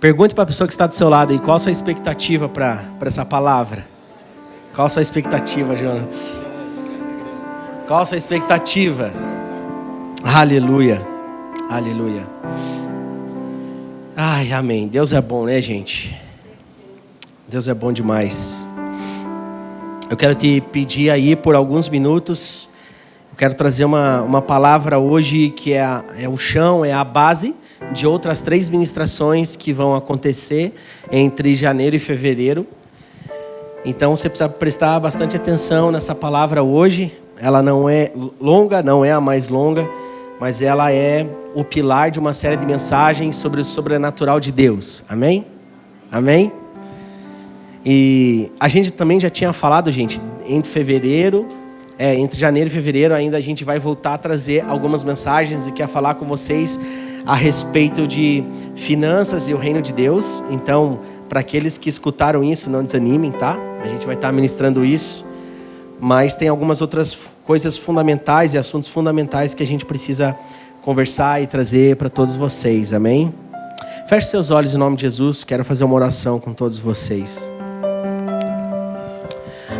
Pergunte para a pessoa que está do seu lado aí, qual a sua expectativa para essa palavra? Qual a sua expectativa, Jonas? Qual a sua expectativa? Aleluia, aleluia. Ai, amém. Deus é bom, né, gente? Deus é bom demais. Eu quero te pedir aí por alguns minutos. Eu quero trazer uma palavra hoje que é o chão, é a base de outras 3 ministrações que vão acontecer entre janeiro e fevereiro. Então você precisa prestar bastante atenção nessa palavra hoje. Ela não é longa, não é a mais longa, mas ela é o pilar de uma série de mensagens sobre o sobrenatural de Deus. Amém? Amém? E a gente também já tinha falado, gente, entre janeiro e fevereiro ainda a gente vai voltar a trazer algumas mensagens e quer falar com vocês a respeito de finanças e o reino de Deus. Então, para aqueles que escutaram isso, não desanimem, tá? A gente vai estar ministrando isso. Mas tem algumas outras coisas fundamentais e assuntos fundamentais que a gente precisa conversar e trazer para todos vocês, amém? Feche seus olhos em nome de Jesus, quero fazer uma oração com todos vocês.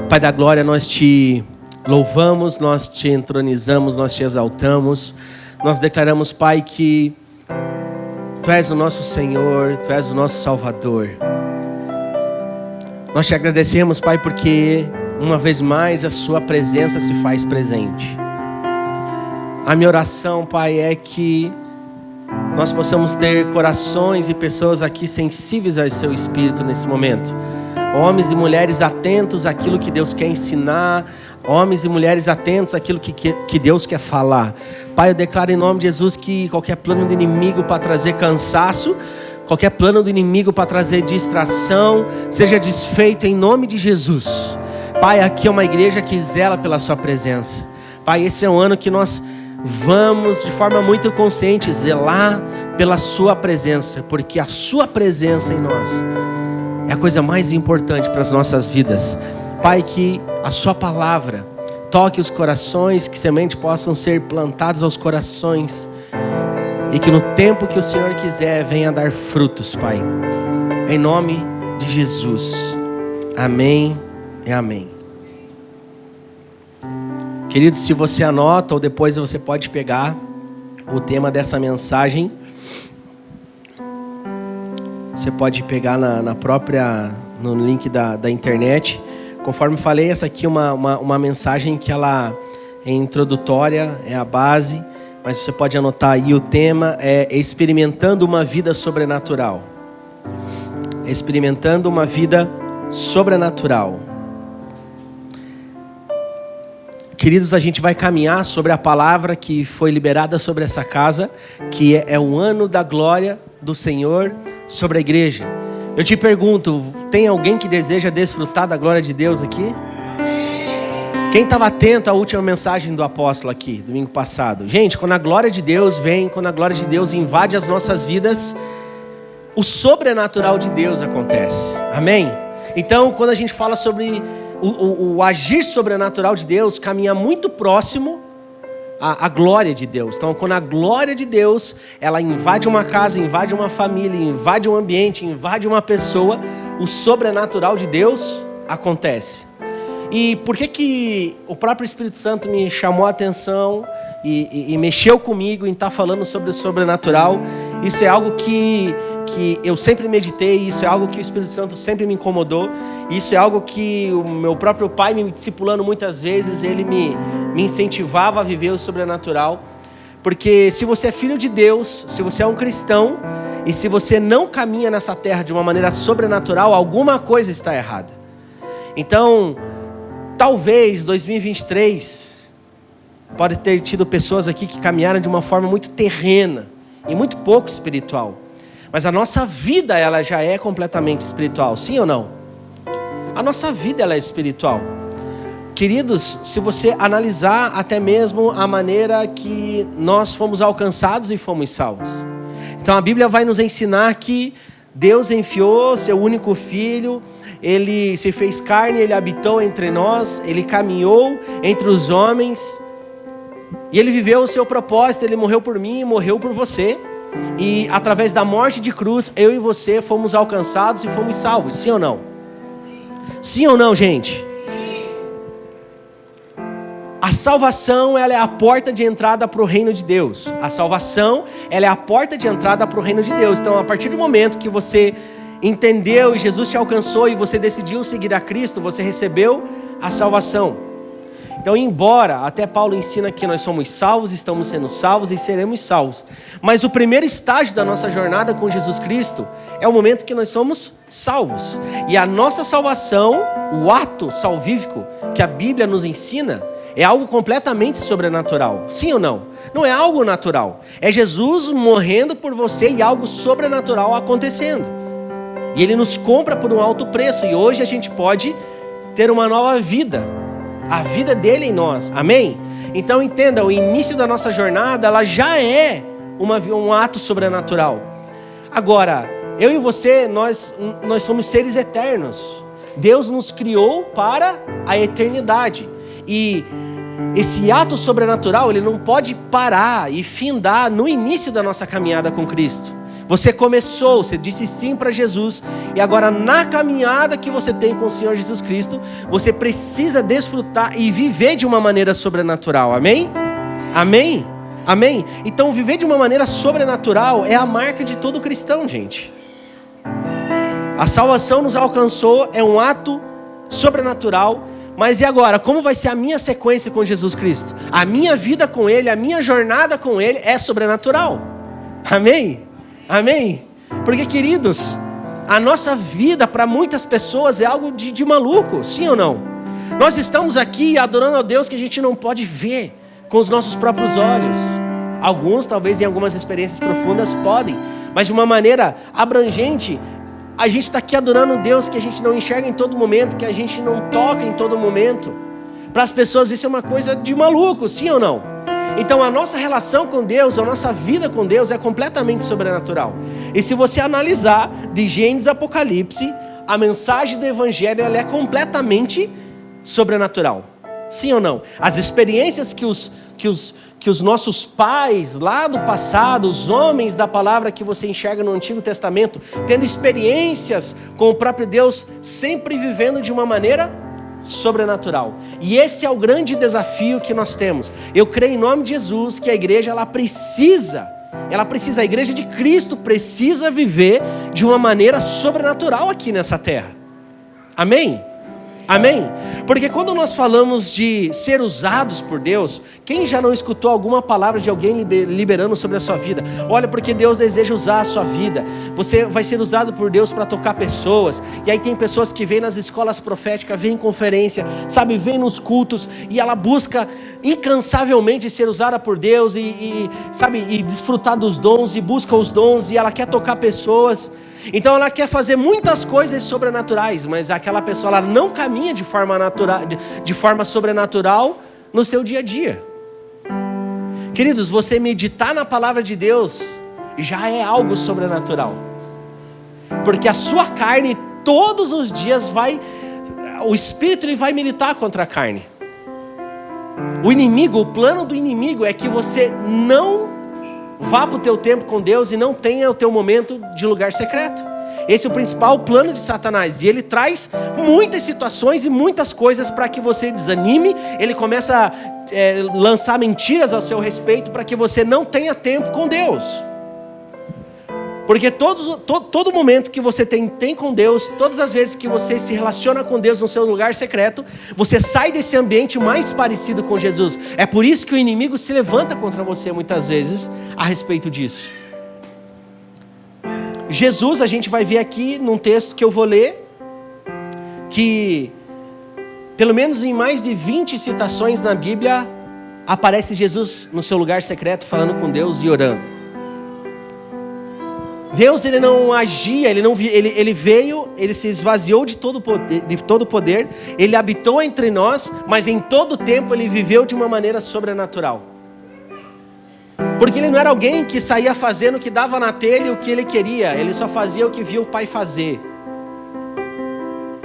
Pai da glória, nós te louvamos, nós te entronizamos, nós te exaltamos. Nós declaramos, Pai, que Tu és o nosso Senhor, Tu és o nosso Salvador. Nós te agradecemos, Pai, porque uma vez mais a Sua presença se faz presente. A minha oração, Pai, é que nós possamos ter corações e pessoas aqui sensíveis ao Seu Espírito nesse momento. Homens e mulheres atentos àquilo que Deus quer ensinar. Homens e mulheres atentos àquilo que Deus quer falar. Pai, eu declaro em nome de Jesus que qualquer plano do inimigo para trazer cansaço, qualquer plano do inimigo para trazer distração, seja desfeito em nome de Jesus. Pai, aqui é uma igreja que zela pela Sua presença. Pai, esse é um ano que nós vamos de forma muito consciente zelar pela Sua presença, porque a Sua presença em nós é a coisa mais importante para as nossas vidas. Pai, que a Sua palavra toque os corações, que sementes possam ser plantadas aos corações e que no tempo que o Senhor quiser venha dar frutos, Pai. Em nome de Jesus. Amém e amém. Queridos, se você anota ou depois você pode pegar o tema dessa mensagem. Você pode pegar no link da internet. Conforme falei, essa aqui é uma mensagem que ela é introdutória, é a base, mas você pode anotar aí o tema, é experimentando uma vida sobrenatural. Experimentando uma vida sobrenatural. Queridos, a gente vai caminhar sobre a palavra que foi liberada sobre essa casa, que é o ano da glória do Senhor sobre a igreja. Eu te pergunto, tem alguém que deseja desfrutar da glória de Deus aqui? Quem estava atento à última mensagem do apóstolo aqui, domingo passado? Gente, quando a glória de Deus vem, quando a glória de Deus invade as nossas vidas, o sobrenatural de Deus acontece. Amém? Então, quando a gente fala sobre o agir sobrenatural de Deus, caminha muito próximo a glória de Deus. Então, quando a glória de Deus, ela invade uma casa, invade uma família, invade um ambiente, invade uma pessoa, o sobrenatural de Deus acontece. E por que o próprio Espírito Santo me chamou a atenção e mexeu comigo em estar falando sobre o sobrenatural? Isso é algo que eu sempre meditei, isso é algo que o Espírito Santo sempre me incomodou, isso é algo que o meu próprio pai me discipulando muitas vezes, ele me incentivava a viver o sobrenatural, porque se você é filho de Deus, se você é um cristão, e se você não caminha nessa terra de uma maneira sobrenatural, alguma coisa está errada. Então, talvez 2023, pode ter tido pessoas aqui que caminharam de uma forma muito terrena, e muito pouco espiritual. Mas a nossa vida, ela já é completamente espiritual, sim ou não? A nossa vida, ela é espiritual. Queridos, se você analisar até mesmo a maneira que nós fomos alcançados e fomos salvos. Então a Bíblia vai nos ensinar que Deus enviou seu único filho, ele se fez carne, ele habitou entre nós, ele caminhou entre os homens, e ele viveu o seu propósito, ele morreu por mim e morreu por você. e através da morte de cruz, eu e você fomos alcançados e fomos salvos, sim ou não? Sim ou não, gente? A salvação, ela é a porta de entrada para o reino de Deus. A salvação, ela é a porta de entrada para o reino de Deus. Então, a partir do momento que você entendeu e Jesus te alcançou e você decidiu seguir a Cristo, você recebeu a salvação. Então, embora, até Paulo ensina que nós somos salvos, estamos sendo salvos e seremos salvos. Mas o primeiro estágio da nossa jornada com Jesus Cristo é o momento que nós somos salvos. E a nossa salvação, o ato salvífico que a Bíblia nos ensina, é algo completamente sobrenatural. Sim ou não? Não é algo natural. É Jesus morrendo por você e algo sobrenatural acontecendo. E Ele nos compra por um alto preço. E hoje a gente pode ter uma nova vida. A vida dele em nós. Amém? Então entenda, o início da nossa jornada, ela já é um ato sobrenatural. Agora, eu e você, nós somos seres eternos. Deus nos criou para a eternidade. E esse ato sobrenatural, ele não pode parar e findar no início da nossa caminhada com Cristo. Você começou, você disse sim para Jesus, e agora na caminhada que você tem com o Senhor Jesus Cristo, você precisa desfrutar e viver de uma maneira sobrenatural, amém? Amém? Amém? Então viver de uma maneira sobrenatural é a marca de todo cristão, gente. A salvação nos alcançou, é um ato sobrenatural. Mas e agora? Como vai ser a minha sequência com Jesus Cristo? A minha vida com Ele, a minha jornada com Ele é sobrenatural. Amém? Amém? Porque, queridos, a nossa vida para muitas pessoas é algo de maluco, sim ou não? Nós estamos aqui adorando a Deus que a gente não pode ver com os nossos próprios olhos. Alguns, talvez em algumas experiências profundas, podem. Mas de uma maneira abrangente, a gente está aqui adorando Deus que a gente não enxerga em todo momento, que a gente não toca em todo momento. Para as pessoas isso é uma coisa de maluco, sim ou não? Então a nossa relação com Deus, a nossa vida com Deus é completamente sobrenatural. E se você analisar de Gênesis a Apocalipse, a mensagem do Evangelho ela é completamente sobrenatural. Sim ou não? As experiências que os nossos pais lá do passado, os homens da palavra que você enxerga no Antigo Testamento, tendo experiências com o próprio Deus, sempre vivendo de uma maneira sobrenatural. E esse é o grande desafio que nós temos. Eu creio em nome de Jesus que a igreja a igreja de Cristo precisa viver de uma maneira sobrenatural aqui nessa terra. Amém? Amém? Porque quando nós falamos de ser usados por Deus, quem já não escutou alguma palavra de alguém liberando sobre a sua vida? Olha, porque Deus deseja usar a sua vida. Você vai ser usado por Deus para tocar pessoas. E aí tem pessoas que vêm nas escolas proféticas, vêm em conferência, sabe, vêm nos cultos, e ela busca incansavelmente ser usada por Deus e desfrutar dos dons, e busca os dons, e ela quer tocar pessoas. Então ela quer fazer muitas coisas sobrenaturais, mas aquela pessoa ela não caminha de forma sobrenatural no seu dia a dia. Queridos, você meditar na palavra de Deus já é algo sobrenatural. Porque a sua carne todos os dias o espírito ele vai militar contra a carne. O plano do inimigo é que você não vá para o teu tempo com Deus e não tenha o teu momento de lugar secreto. Esse é o principal plano de Satanás. E ele traz muitas situações e muitas coisas para que você desanime. Ele começa a lançar mentiras ao seu respeito para que você não tenha tempo com Deus. Porque todo momento que você tem com Deus, todas as vezes que você se relaciona com Deus no seu lugar secreto, você sai desse ambiente mais parecido com Jesus. É por isso que o inimigo se levanta contra você muitas vezes a respeito disso. Jesus, a gente vai ver aqui num texto que eu vou ler, que pelo menos em mais de 20 citações na Bíblia, aparece Jesus no seu lugar secreto falando com Deus e orando. Deus ele não agia, ele veio, ele se esvaziou de todo poder, ele habitou entre nós, mas em todo tempo ele viveu de uma maneira sobrenatural. Porque ele não era alguém que saía fazendo o que dava na telha o que ele queria, ele só fazia o que via o Pai fazer.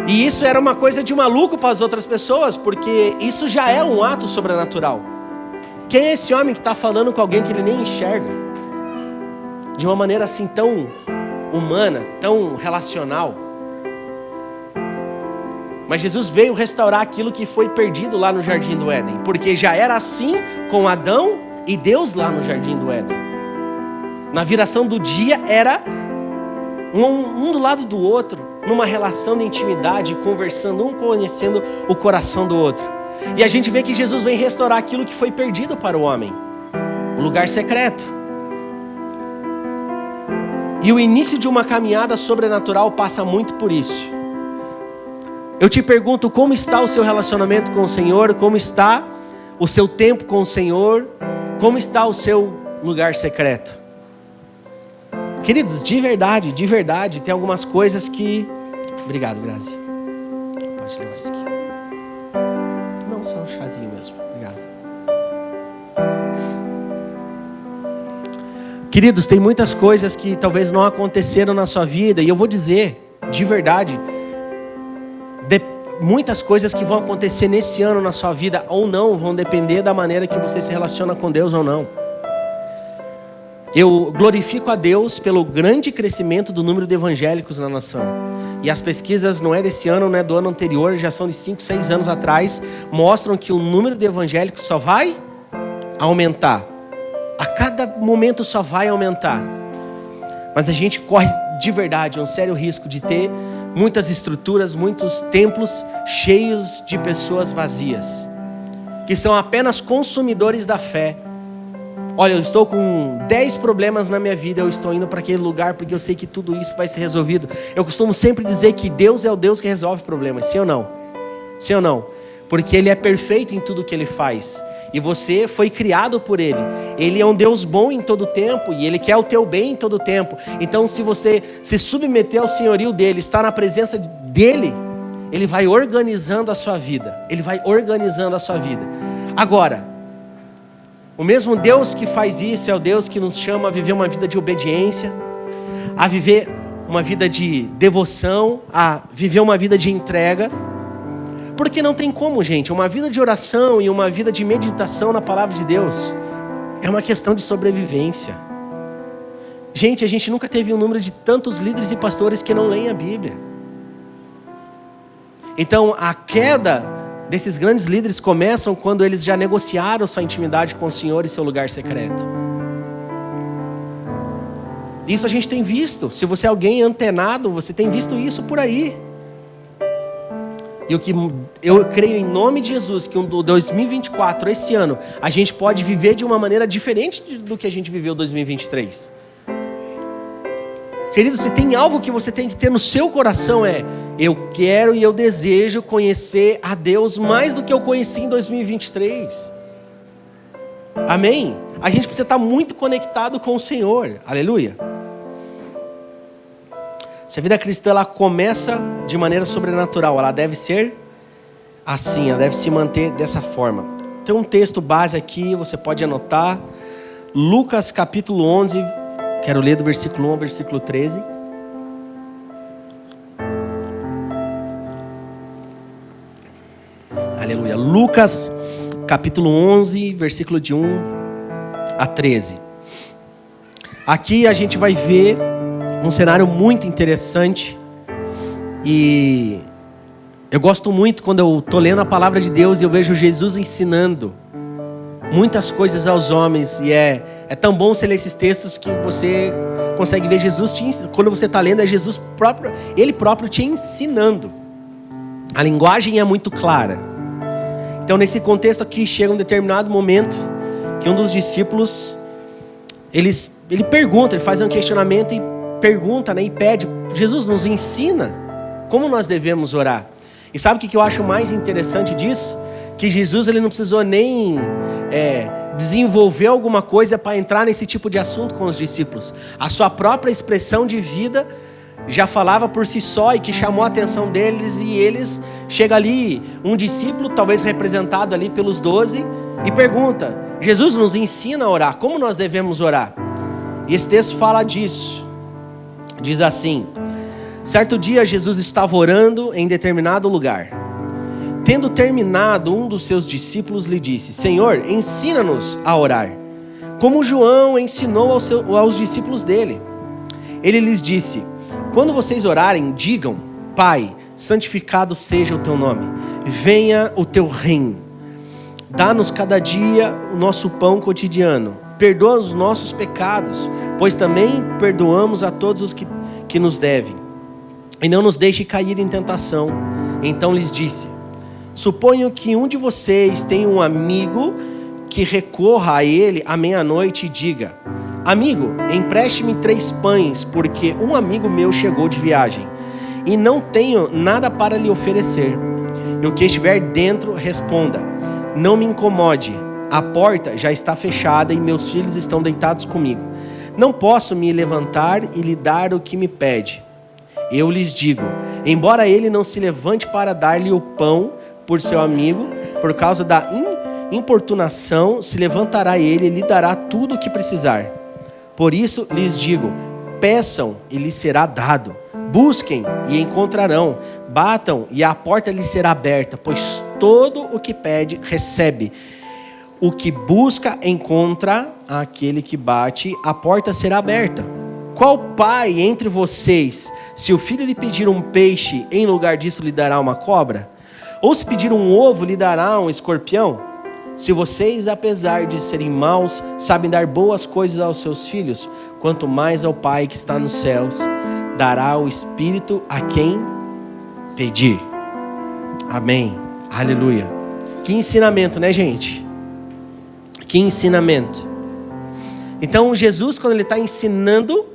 E isso era uma coisa de maluco para as outras pessoas, porque isso já é um ato sobrenatural. Quem é esse homem que está falando com alguém que ele nem enxerga? de uma maneira assim tão humana, tão relacional. Mas Jesus veio restaurar aquilo que foi perdido lá no Jardim do Éden, porque já era assim com Adão e Deus lá no Jardim do Éden. Na viração do dia era um do lado do outro, numa relação de intimidade, conversando, um conhecendo o coração do outro. E a gente vê que Jesus vem restaurar aquilo que foi perdido para o homem, o lugar secreto. E o início de uma caminhada sobrenatural passa muito por isso. Eu te pergunto, como está o seu relacionamento com o Senhor? Como está o seu tempo com o Senhor? Como está o seu lugar secreto? Queridos, de verdade, tem algumas coisas que... Obrigado, Grazi. Pode levar isso aqui. Não, só um chazinho mesmo. Obrigado. Queridos, tem muitas coisas que talvez não aconteceram na sua vida. E eu vou dizer, de verdade, muitas coisas que vão acontecer nesse ano na sua vida ou não, vão depender da maneira que você se relaciona com Deus ou não. Eu glorifico a Deus pelo grande crescimento do número de evangélicos na nação. E as pesquisas não é desse ano, não é do ano anterior, já são de 5, 6 anos atrás, mostram que o número de evangélicos só vai aumentar. A cada momento só vai aumentar. Mas a gente corre de verdade um sério risco de ter muitas estruturas, muitos templos cheios de pessoas vazias, que são apenas consumidores da fé. Olha, eu estou com 10 problemas na minha vida, eu estou indo para aquele lugar porque eu sei que tudo isso vai ser resolvido. Eu costumo sempre dizer que Deus é o Deus que resolve problemas, sim ou não? Sim ou não? Porque Ele é perfeito em tudo que Ele faz. E você foi criado por Ele. Ele é um Deus bom em todo tempo e Ele quer o teu bem em todo tempo. Então, se você se submeter ao senhorio dEle, estar na presença dEle, Ele vai organizando a sua vida. Ele vai organizando a sua vida. Agora, o mesmo Deus que faz isso é o Deus que nos chama a viver uma vida de obediência, a viver uma vida de devoção, a viver uma vida de entrega. Porque não tem como, gente, uma vida de oração e uma vida de meditação na palavra de Deus é uma questão de sobrevivência. Gente, a gente nunca teve um número de tantos líderes e pastores que não leem a Bíblia. Então, a queda desses grandes líderes começam quando eles já negociaram sua intimidade com o Senhor e seu lugar secreto. Isso a gente tem visto. Se você é alguém antenado, você tem visto isso por aí. E o que eu creio em nome de Jesus, que o 2024, esse ano, a gente pode viver de uma maneira diferente do que a gente viveu em 2023. Querido, se tem algo que você tem que ter no seu coração eu quero e eu desejo conhecer a Deus mais do que eu conheci em 2023. Amém? A gente precisa estar muito conectado com o Senhor. Aleluia. Se a vida cristã ela começa de maneira sobrenatural, ela deve ser assim, ela deve se manter dessa forma. Tem um texto base aqui, você pode anotar. Lucas capítulo 11, quero ler do versículo 1 ao versículo 13. Aleluia. Lucas capítulo 11, versículo de 1 a 13. Aqui a gente vai ver um cenário muito interessante e eu gosto muito quando eu estou lendo a palavra de Deus e eu vejo Jesus ensinando muitas coisas aos homens e é tão bom você ler esses textos que você consegue ver Jesus quando você está lendo é Jesus próprio, Ele próprio te ensinando. A linguagem é muito clara. Então nesse contexto aqui chega um determinado momento que um dos discípulos ele pergunta, ele faz um questionamento e pergunta, e pede, Jesus nos ensina como nós devemos orar. E sabe o que eu acho mais interessante disso? Que Jesus ele não precisou nem desenvolver alguma coisa para entrar nesse tipo de assunto com os discípulos. A sua própria expressão de vida já falava por si só e que chamou a atenção deles, e eles chega ali, um discípulo talvez representado ali pelos 12 e pergunta, Jesus nos ensina a orar, como nós devemos orar? E esse texto fala disso. Diz assim: certo dia Jesus estava orando em determinado lugar. Tendo terminado, um dos seus discípulos lhe disse: Senhor, ensina-nos a orar, como João ensinou aos discípulos dele. Ele lhes disse: quando vocês orarem, digam: Pai, santificado seja o teu nome, venha o teu reino. Dá-nos cada dia o nosso pão cotidiano. Perdoa os nossos pecados, pois também perdoamos a todos os que nos devem. E não nos deixe cair em tentação. Então lhes disse: suponho que um de vocês tem um amigo que recorra a ele à meia-noite e diga: amigo, empreste-me 3 pães, porque um amigo meu chegou de viagem e não tenho nada para lhe oferecer. E o que estiver dentro responda: não me incomode, a porta já está fechada e meus filhos estão deitados comigo. Não posso me levantar e lhe dar o que me pede. Eu lhes digo, embora ele não se levante para dar-lhe o pão por seu amigo, por causa da importunação, se levantará ele e lhe dará tudo o que precisar. Por isso lhes digo, peçam e lhes será dado. Busquem e encontrarão. Batam e a porta lhes será aberta, pois todo o que pede, recebe. O que busca, encontra. Aquele que bate, a porta será aberta. Qual pai entre vocês, se o filho lhe pedir um peixe, em lugar disso lhe dará uma cobra? Ou se pedir um ovo, lhe dará um escorpião? Se vocês, apesar de serem maus, sabem dar boas coisas aos seus filhos, quanto mais ao Pai que está nos céus, dará o Espírito a quem pedir. Amém. Aleluia. Que ensinamento, né, gente? Que ensinamento. Então, Jesus, quando ele está ensinando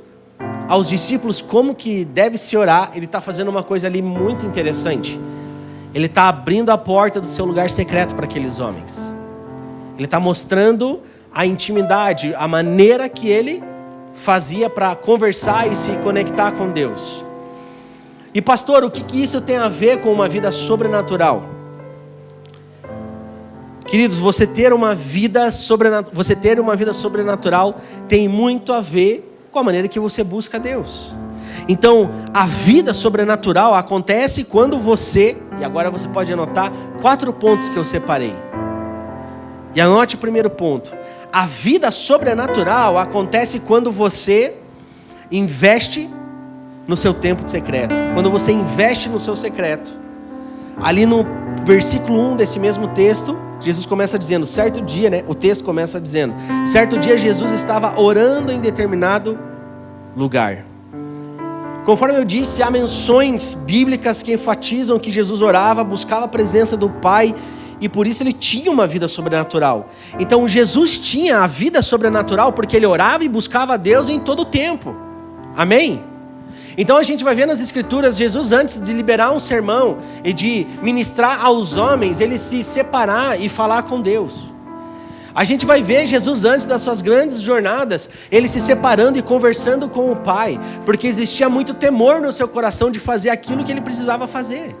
aos discípulos como que deve se orar, ele está fazendo uma coisa ali muito interessante. Ele está abrindo a porta do seu lugar secreto para aqueles homens. Ele está mostrando a intimidade, a maneira que ele fazia para conversar e se conectar com Deus. E pastor, o que isso tem a ver com uma vida sobrenatural? Queridos, você ter uma vida sobrenatural tem muito a ver com a maneira que você busca Deus. Então, a vida sobrenatural acontece quando você, e agora você pode anotar 4 pontos que eu separei. E anote o primeiro ponto. A vida sobrenatural acontece quando você investe no seu tempo de secreto. Quando você investe no seu secreto. Ali no versículo 1 desse mesmo texto, Jesus começa dizendo, certo dia, né? O texto começa dizendo, certo dia Jesus estava orando em determinado lugar. Conforme eu disse, há menções bíblicas que enfatizam que Jesus orava, buscava a presença do Pai, e por isso ele tinha uma vida sobrenatural. Então Jesus tinha a vida sobrenatural porque ele orava e buscava a Deus em todo o tempo. Amém? Então a gente vai ver nas escrituras, Jesus antes de liberar um sermão e de ministrar aos homens, ele se separar e falar com Deus. A gente vai ver Jesus antes das suas grandes jornadas, ele se separando e conversando com o Pai, porque existia muito temor no seu coração de fazer aquilo que ele precisava fazer.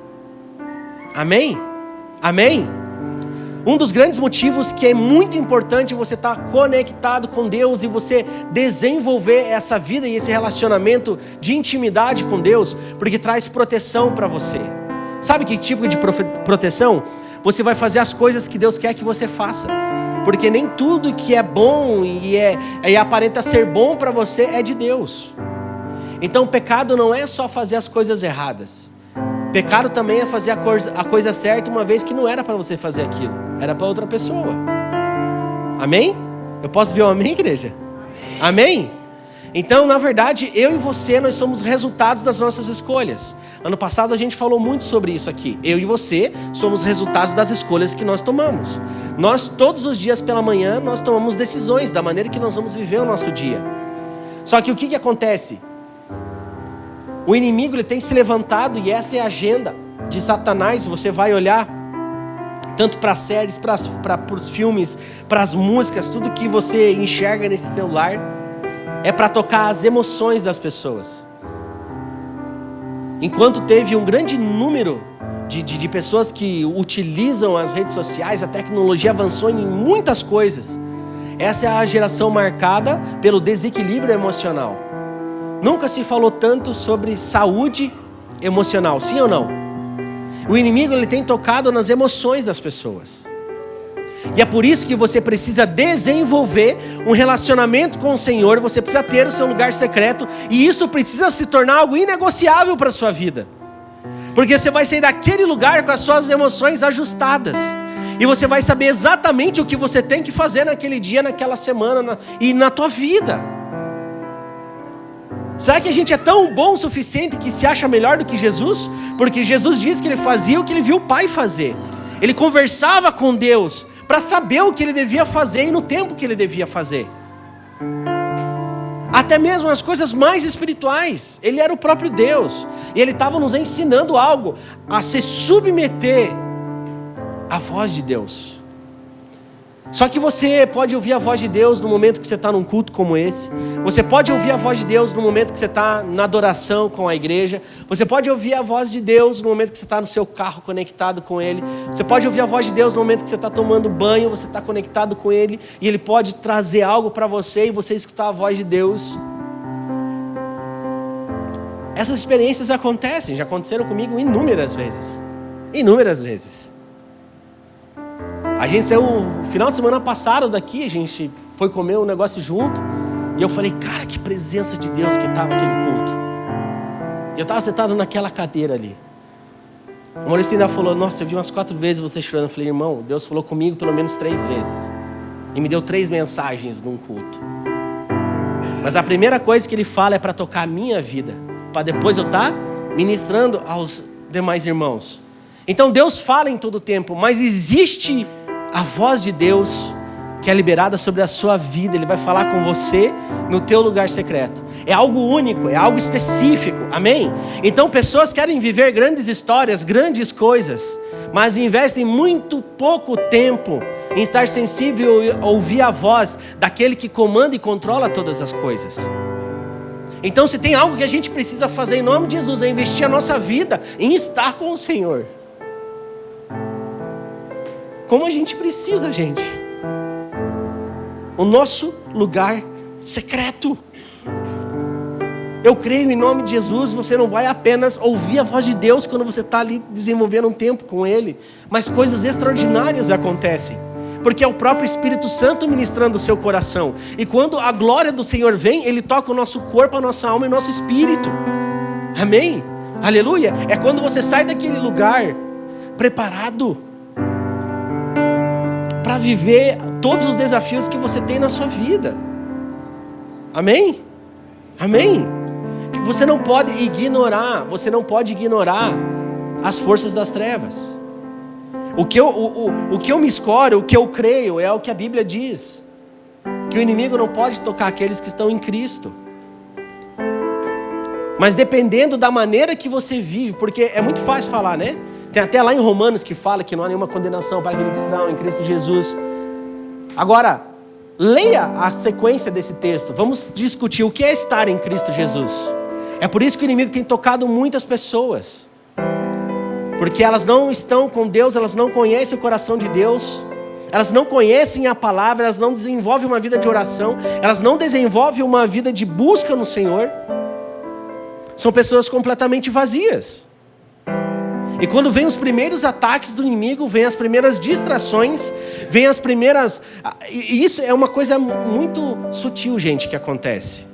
Amém? Amém? Um dos grandes motivos que é muito importante você estar conectado com Deus e você desenvolver essa vida e esse relacionamento de intimidade com Deus, porque traz proteção para você. Sabe que tipo de proteção? Você vai fazer as coisas que Deus quer que você faça, porque nem tudo que é bom e aparenta ser bom para você é de Deus. Então o pecado não é só fazer as coisas erradas. Pecado também é fazer a coisa certa uma vez que não era para você fazer aquilo, era para outra pessoa. Amém? Eu posso ver um amém, igreja? Amém? Então, na verdade, eu e você, nós somos resultados das nossas escolhas. Ano passado a gente falou muito sobre isso aqui. Eu e você somos resultados das escolhas que nós tomamos. Nós, todos os dias pela manhã, nós tomamos decisões da maneira que nós vamos viver o nosso dia. Só que o que acontece? O inimigo ele tem se levantado e essa é a agenda de Satanás. Você vai olhar tanto para as séries, para os filmes, para as músicas, tudo que você enxerga nesse celular é para tocar as emoções das pessoas. Enquanto teve um grande número de pessoas que utilizam as redes sociais, a tecnologia avançou em muitas coisas. Essa é a geração marcada pelo desequilíbrio emocional. Nunca se falou tanto sobre saúde emocional, sim ou não? O inimigo ele tem tocado nas emoções das pessoas. E é por isso que você precisa desenvolver um relacionamento com o Senhor, você precisa ter o seu lugar secreto, e isso precisa se tornar algo inegociável para a sua vida. Porque você vai sair daquele lugar com as suas emoções ajustadas. E você vai saber exatamente o que você tem que fazer naquele dia, naquela semana e na tua vida. Será que a gente é tão bom o suficiente que se acha melhor do que Jesus? Porque Jesus disse que ele fazia o que ele viu o Pai fazer. Ele conversava com Deus para saber o que ele devia fazer e no tempo que ele devia fazer. Até mesmo as coisas mais espirituais. Ele era o próprio Deus. E ele estava nos ensinando algo, a se submeter à voz de Deus. Só que você pode ouvir a voz de Deus no momento que você está num culto como esse. Você pode ouvir a voz de Deus no momento que você está na adoração com a igreja. Você pode ouvir a voz de Deus no momento que você está no seu carro conectado com Ele. Você pode ouvir a voz de Deus no momento que você está tomando banho, você está conectado com Ele. E Ele pode trazer algo para você e você escutar a voz de Deus. Essas experiências acontecem, já aconteceram comigo inúmeras vezes. Inúmeras vezes. A gente saiu no final de semana passado daqui, a gente foi comer um negócio junto. E eu falei, cara, que presença de Deus que estava aquele culto. Eu estava sentado naquela cadeira ali. O Maurício ainda falou, nossa, eu vi umas 4 vezes você chorando. Eu falei, irmão, Deus falou comigo pelo menos 3 vezes. E me deu 3 mensagens num culto. Mas a primeira coisa que Ele fala é para tocar a minha vida. Para depois eu estar ministrando aos demais irmãos. Então Deus fala em todo tempo, mas existe a voz de Deus que é liberada sobre a sua vida. Ele vai falar com você no teu lugar secreto. É algo único, é algo específico, amém? Então pessoas querem viver grandes histórias, grandes coisas, mas investem muito pouco tempo em estar sensível e ouvir a voz daquele que comanda e controla todas as coisas. Então se tem algo que a gente precisa fazer em nome de Jesus, é investir a nossa vida em estar com o Senhor. Como a gente precisa, gente. O nosso lugar secreto. Eu creio em nome de Jesus, você não vai apenas ouvir a voz de Deus quando você está ali desenvolvendo um tempo com Ele, mas coisas extraordinárias acontecem. Porque é o próprio Espírito Santo ministrando o seu coração. E quando a glória do Senhor vem, Ele toca o nosso corpo, a nossa alma e o nosso espírito. Amém? Aleluia. É quando você sai daquele lugar preparado para viver todos os desafios que você tem na sua vida. Amém? Amém? Você não pode ignorar as forças das trevas. O que eu me escoro, o que eu creio é o que a Bíblia diz. Que o inimigo não pode tocar aqueles que estão em Cristo. Mas dependendo da maneira que você vive, porque é muito fácil falar, né? Tem até lá em Romanos que fala que não há nenhuma condenação para aqueles que estão em Cristo Jesus. Agora, leia a sequência desse texto. Vamos discutir o que é estar em Cristo Jesus. É por isso que o inimigo tem tocado muitas pessoas. Porque elas não estão com Deus, elas não conhecem o coração de Deus. Elas não conhecem a palavra, elas não desenvolvem uma vida de oração. Elas não desenvolvem uma vida de busca no Senhor. São pessoas completamente vazias. E quando vem os primeiros ataques do inimigo, vem as primeiras distrações, vem as primeiras... E isso é uma coisa muito sutil, gente, que acontece.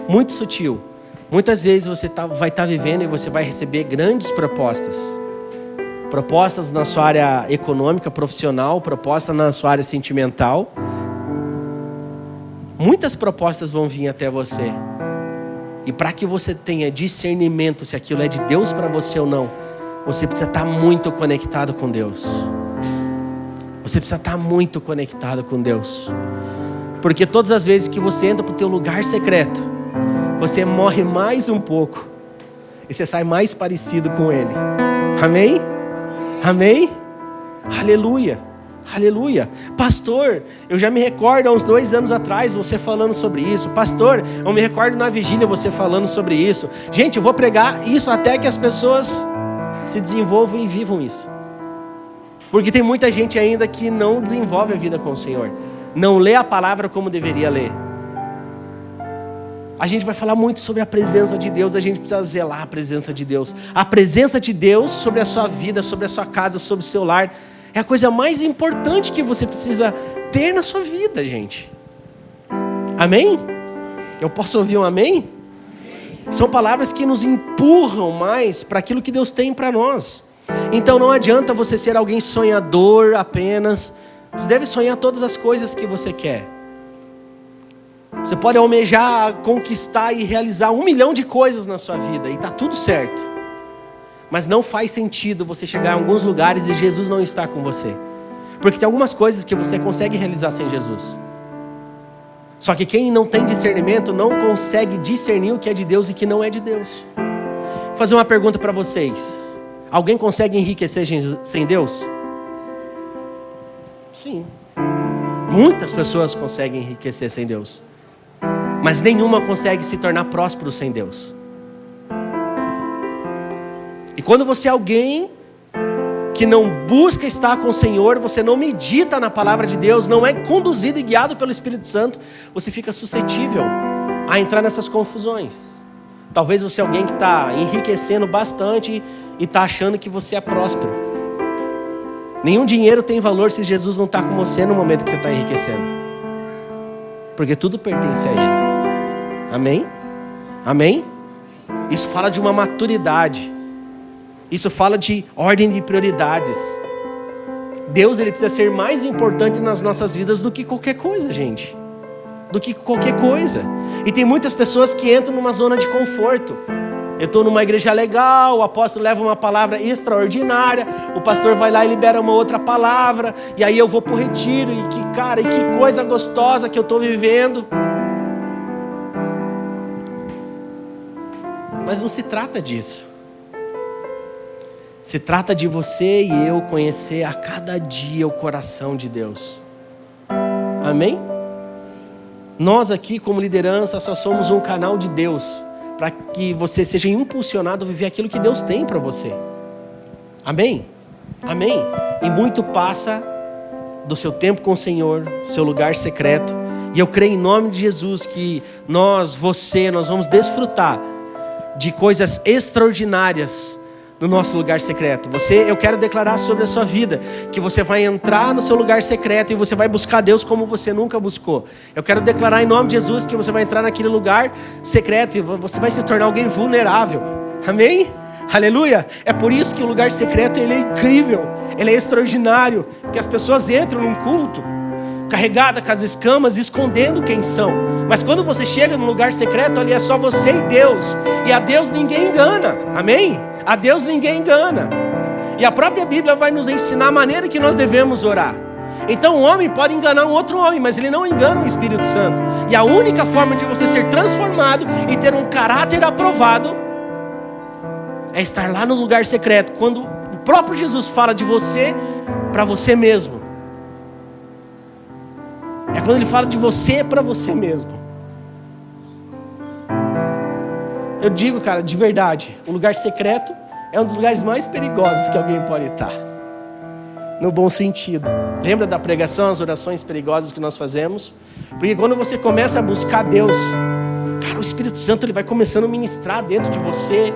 Muito sutil. Muitas vezes você vai estar vivendo e você vai receber grandes propostas. Propostas na sua área econômica, profissional, propostas na sua área sentimental. Muitas propostas vão vir até você. E para que você tenha discernimento se aquilo é de Deus para você ou não, você precisa estar muito conectado com Deus. Você precisa estar muito conectado com Deus. Porque todas as vezes que você entra para o teu lugar secreto, você morre mais um pouco e você sai mais parecido com Ele. Amém? Amém? Aleluia. Aleluia. Pastor, eu já me recordo há uns 2 anos atrás você falando sobre isso. Pastor, eu me recordo na vigília você falando sobre isso. Gente, eu vou pregar isso até que as pessoas se desenvolvam e vivam isso. Porque tem muita gente ainda que não desenvolve a vida com o Senhor. Não lê a palavra como deveria ler. A gente vai falar muito sobre a presença de Deus. A gente precisa zelar a presença de Deus. A presença de Deus sobre a sua vida, sobre a sua casa, sobre o seu lar. É a coisa mais importante que você precisa ter na sua vida, gente. Amém? Eu posso ouvir um amém? São palavras que nos empurram mais para aquilo que Deus tem para nós. Então não adianta você ser alguém sonhador apenas. Você deve sonhar todas as coisas que você quer. Você pode almejar, conquistar e realizar 1 milhão de coisas na sua vida, e está tudo certo. Mas não faz sentido você chegar em alguns lugares e Jesus não está com você. Porque tem algumas coisas que você consegue realizar sem Jesus. Só que quem não tem discernimento não consegue discernir o que é de Deus e o que não é de Deus. Vou fazer uma pergunta para vocês. Alguém consegue enriquecer sem Deus? Sim. Muitas pessoas conseguem enriquecer sem Deus. Mas nenhuma consegue se tornar próspero sem Deus. E quando você é alguém que não busca estar com o Senhor, você não medita na palavra de Deus, não é conduzido e guiado pelo Espírito Santo, você fica suscetível a entrar nessas confusões. Talvez você é alguém que está enriquecendo bastante e está achando que você é próspero. Nenhum dinheiro tem valor se Jesus não está com você no momento que você está enriquecendo. Porque tudo pertence a Ele. Amém? Amém? Isso fala de uma maturidade. Isso fala de ordem de prioridades. Deus, Ele precisa ser mais importante nas nossas vidas do que qualquer coisa, gente. Do que qualquer coisa. E tem muitas pessoas que entram numa zona de conforto. Eu estou numa igreja legal, o apóstolo leva uma palavra extraordinária, o pastor vai lá e libera uma outra palavra, e aí eu vou para o retiro, e que coisa gostosa que eu estou vivendo. Mas não se trata disso. Se trata de você e eu conhecer a cada dia o coração de Deus. Amém? Nós aqui como liderança só somos um canal de Deus, para que você seja impulsionado a viver aquilo que Deus tem para você. Amém? Amém? E muito passa do seu tempo com o Senhor, seu lugar secreto. E eu creio em nome de Jesus que nós vamos desfrutar de coisas extraordinárias no nosso lugar secreto. Eu quero declarar sobre a sua vida que você vai entrar no seu lugar secreto e você vai buscar Deus como você nunca buscou. Eu quero declarar em nome de Jesus que você vai entrar naquele lugar secreto e você vai se tornar alguém vulnerável. Amém? Aleluia! É por isso que o lugar secreto ele é incrível, ele é extraordinário, porque as pessoas entram num culto carregada com as escamas, escondendo quem são. Mas quando você chega no lugar secreto, ali é só você e Deus. E a Deus ninguém engana. Amém? A Deus ninguém engana. E a própria Bíblia vai nos ensinar a maneira que nós devemos orar. Então um homem pode enganar um outro homem, mas ele não engana o Espírito Santo. E a única forma de você ser transformado e ter um caráter aprovado é estar lá no lugar secreto, quando o próprio Jesus fala de você para você mesmo. É quando Ele fala de você para você mesmo. Eu digo, cara, de verdade, o lugar secreto é um dos lugares mais perigosos que alguém pode estar. No bom sentido. Lembra da pregação, as orações perigosas que nós fazemos? Porque quando você começa a buscar Deus, cara, o Espírito Santo ele vai começando a ministrar dentro de você.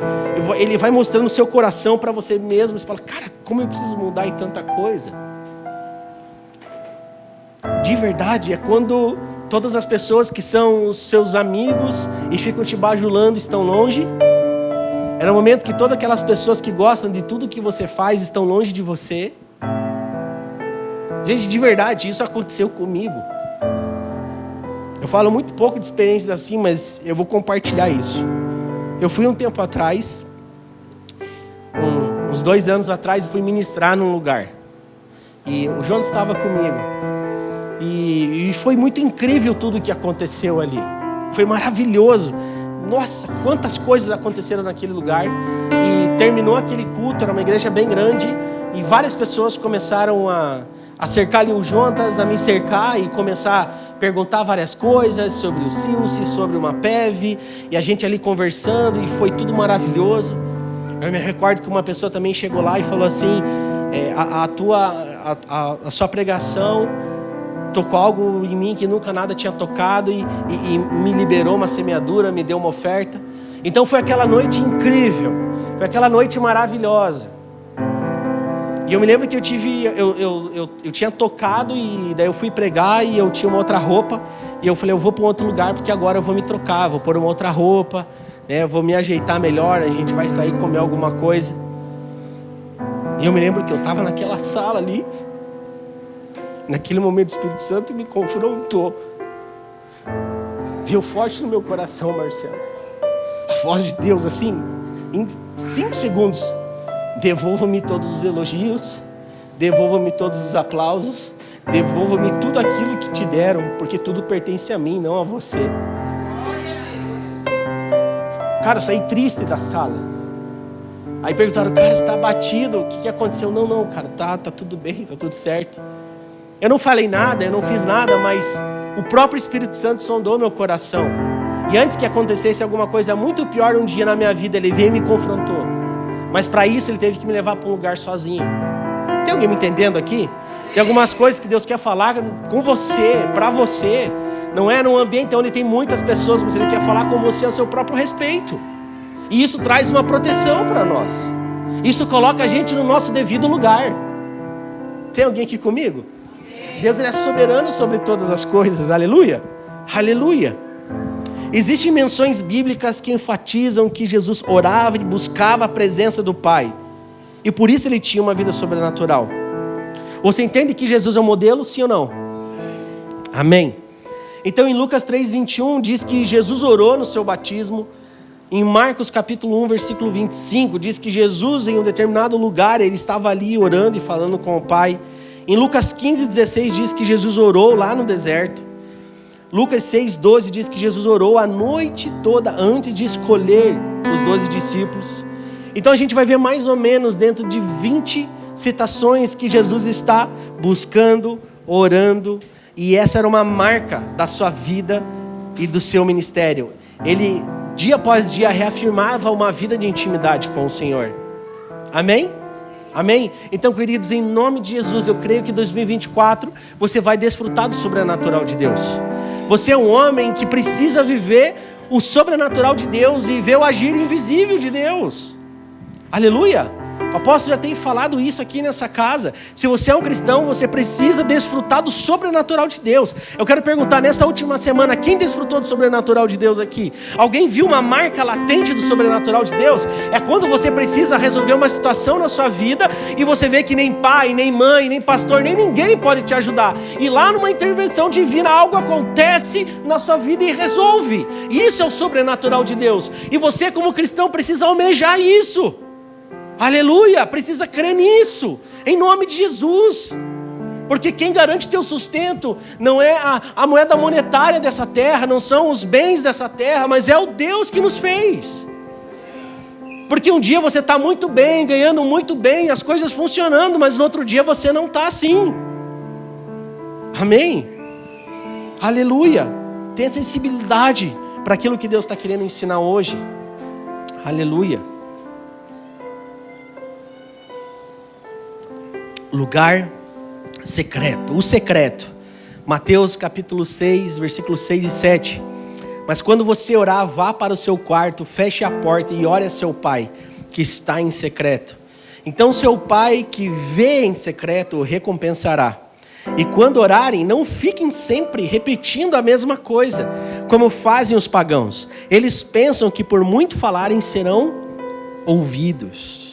Ele vai mostrando o seu coração para você mesmo. Você fala, cara, como eu preciso mudar em tanta coisa. De verdade, é quando todas as pessoas que são os seus amigos e ficam te bajulando estão longe. É no momento que todas aquelas pessoas que gostam de tudo que você faz estão longe de você. Gente, de verdade, isso aconteceu comigo. Eu falo muito pouco de experiências assim, mas eu vou compartilhar isso. Eu fui um tempo atrás, uns 2 anos atrás, fui ministrar num lugar. E o João estava comigo. E foi muito incrível tudo o que aconteceu ali. Foi maravilhoso. Nossa, quantas coisas aconteceram naquele lugar. E terminou aquele culto, era uma igreja bem grande. E várias pessoas começaram a cercar ali o Jonas, a me cercar e começar a perguntar várias coisas sobre o Silce, sobre uma PEV. E a gente ali conversando e foi tudo maravilhoso. Eu me recordo que uma pessoa também chegou lá e falou assim, a sua pregação tocou algo em mim que nunca nada tinha tocado e me liberou uma semeadura, me deu uma oferta. Então foi aquela noite incrível, foi aquela noite maravilhosa. E eu me lembro que eu tinha tocado e daí eu fui pregar e eu tinha uma outra roupa. E eu falei, eu vou para um outro lugar porque agora eu vou me trocar, vou pôr uma outra roupa, né? Vou me ajeitar melhor, a gente vai sair comer alguma coisa. E eu me lembro que eu estava naquela sala ali. Naquele momento o Espírito Santo me confrontou. Viu forte no meu coração, Marcelo. A voz de Deus assim, em 5 segundos. Devolva-me todos os elogios, devolva-me todos os aplausos, devolva-me tudo aquilo que te deram, porque tudo pertence a mim, não a você. Cara, eu saí triste da sala. Aí perguntaram, cara, você está abatido, o que aconteceu? Não, cara, tá tudo bem, tá tudo certo. Eu não falei nada, eu não fiz nada, mas o próprio Espírito Santo sondou meu coração. E antes que acontecesse alguma coisa muito pior um dia na minha vida, ele veio e me confrontou. Mas para isso ele teve que me levar para um lugar sozinho. Tem alguém me entendendo aqui? Tem algumas coisas que Deus quer falar com você, para você. Não é num ambiente onde tem muitas pessoas, mas Ele quer falar com você ao seu próprio respeito. E isso traz uma proteção para nós. Isso coloca a gente no nosso devido lugar. Tem alguém aqui comigo? Deus, Ele é soberano sobre todas as coisas. Aleluia. Aleluia. Existem menções bíblicas que enfatizam que Jesus orava e buscava a presença do Pai. E por isso Ele tinha uma vida sobrenatural. Você entende que Jesus é um modelo, sim ou não? Amém. Então em Lucas 3:21 diz que Jesus orou no seu batismo. Em Marcos capítulo 1, versículo 25, diz que Jesus em um determinado lugar, Ele estava ali orando e falando com o Pai. Em Lucas 15:16 diz que Jesus orou lá no deserto. Lucas 6:12 diz que Jesus orou a noite toda antes de escolher os 12 discípulos. Então a gente vai ver mais ou menos dentro de 20 citações que Jesus está buscando, orando. E essa era uma marca da sua vida e do seu ministério. Ele, dia após dia, reafirmava uma vida de intimidade com o Senhor. Amém? Amém? Então, queridos, em nome de Jesus, eu creio que em 2024 você vai desfrutar do sobrenatural de Deus. Você é um homem que precisa viver o sobrenatural de Deus e ver o agir invisível de Deus. Aleluia! O apóstolo já tem falado isso aqui nessa casa. Se você é um cristão, você precisa desfrutar do sobrenatural de Deus. Eu quero perguntar, nessa última semana, quem desfrutou do sobrenatural de Deus aqui? Alguém viu uma marca latente do sobrenatural de Deus? É quando você precisa resolver uma situação na sua vida e você vê que nem pai, nem mãe, nem pastor, nem ninguém pode te ajudar. E lá numa intervenção divina, algo acontece na sua vida e resolve. Isso é o sobrenatural de Deus. E você como cristão precisa almejar isso. Aleluia, precisa crer nisso, em nome de Jesus. Porque quem garante teu sustento não é a moeda monetária dessa terra, não são os bens dessa terra, mas é o Deus que nos fez. Porque um dia você está muito bem, ganhando muito bem, as coisas funcionando, mas no outro dia você não está assim. Amém? Aleluia. Tenha sensibilidade para aquilo que Deus está querendo ensinar hoje. Aleluia. Lugar secreto, o secreto. Mateus capítulo 6, versículos 6 e 7. Mas quando você orar, vá para o seu quarto, feche a porta e ore a seu pai, que está em secreto. Então seu pai que vê em secreto o recompensará. E quando orarem, não fiquem sempre repetindo a mesma coisa, como fazem os pagãos. Eles pensam que por muito falarem serão ouvidos.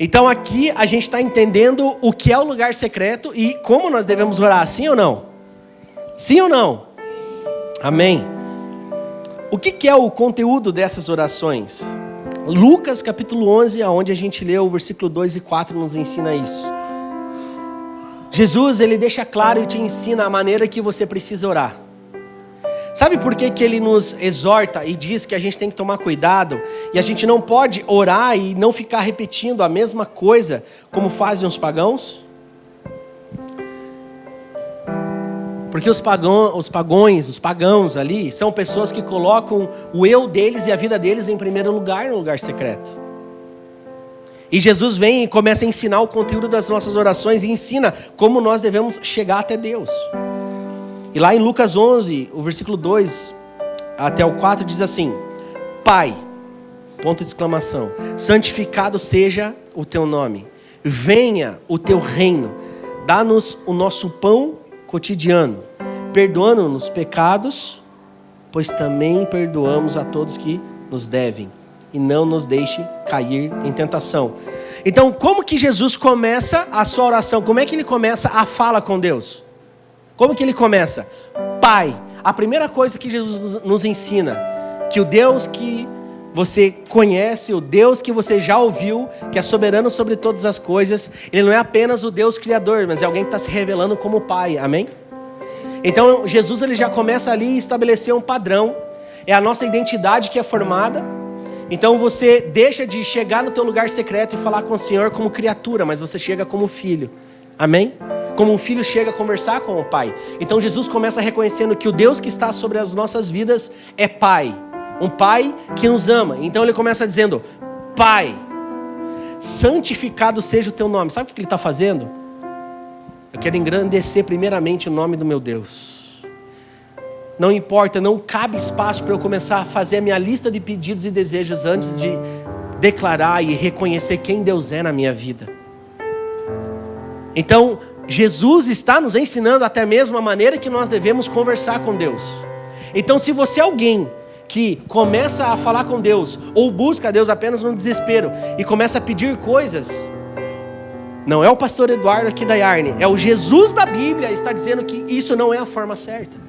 Então aqui a gente está entendendo o que é o lugar secreto e como nós devemos orar, sim ou não? Sim ou não? Amém. O que é o conteúdo dessas orações? Lucas capítulo 11, onde a gente leu o versículo 2 e 4, nos ensina isso. Jesus, Ele deixa claro e te ensina a maneira que você precisa orar. Sabe por que Ele nos exorta e diz que a gente tem que tomar cuidado e a gente não pode orar e não ficar repetindo a mesma coisa como fazem os pagãos? Porque os pagãos ali, são pessoas que colocam o eu deles e a vida deles em primeiro lugar, no lugar secreto. E Jesus vem e começa a ensinar o conteúdo das nossas orações e ensina como nós devemos chegar até Deus. E lá em Lucas 11, o versículo 2 até o 4 diz assim: Pai, ponto de exclamação, santificado seja o teu nome. venha o teu reino, dá-nos o nosso pão cotidiano, perdoando-nos pecados, pois também perdoamos a todos que nos devem, e não nos deixe cair em tentação. Então, como que Jesus começa a sua oração? Como é que ele começa a fala com Deus? Como que ele começa? Pai. A primeira coisa que Jesus nos ensina, que o Deus que você conhece, o Deus que você já ouviu, que é soberano sobre todas as coisas, ele não é apenas o Deus criador, mas é alguém que está se revelando como Pai, amém? Então Jesus ele já começa ali a estabelecer um padrão, é a nossa identidade que é formada. Então você deixa de chegar no teu lugar secreto e falar com o Senhor como criatura, mas você chega como filho, amém? Como um filho chega a conversar com o Pai. Então Jesus começa reconhecendo que o Deus que está sobre as nossas vidas é Pai, um Pai que nos ama. Então ele começa dizendo: Pai, santificado seja o teu nome. Sabe o que ele está fazendo? Eu quero engrandecer primeiramente o nome do meu Deus. Não importa, não cabe espaço para eu começar a fazer a minha lista de pedidos e desejos antes de declarar e reconhecer quem Deus é na minha vida. Então, Jesus está nos ensinando até mesmo a maneira que nós devemos conversar com Deus. Então, se você é alguém que começa a falar com Deus, ou busca a Deus apenas no desespero, e começa a pedir coisas, não é o pastor Eduardo aqui da Yarne, é o Jesus da Bíblia, está dizendo que isso não é a forma certa.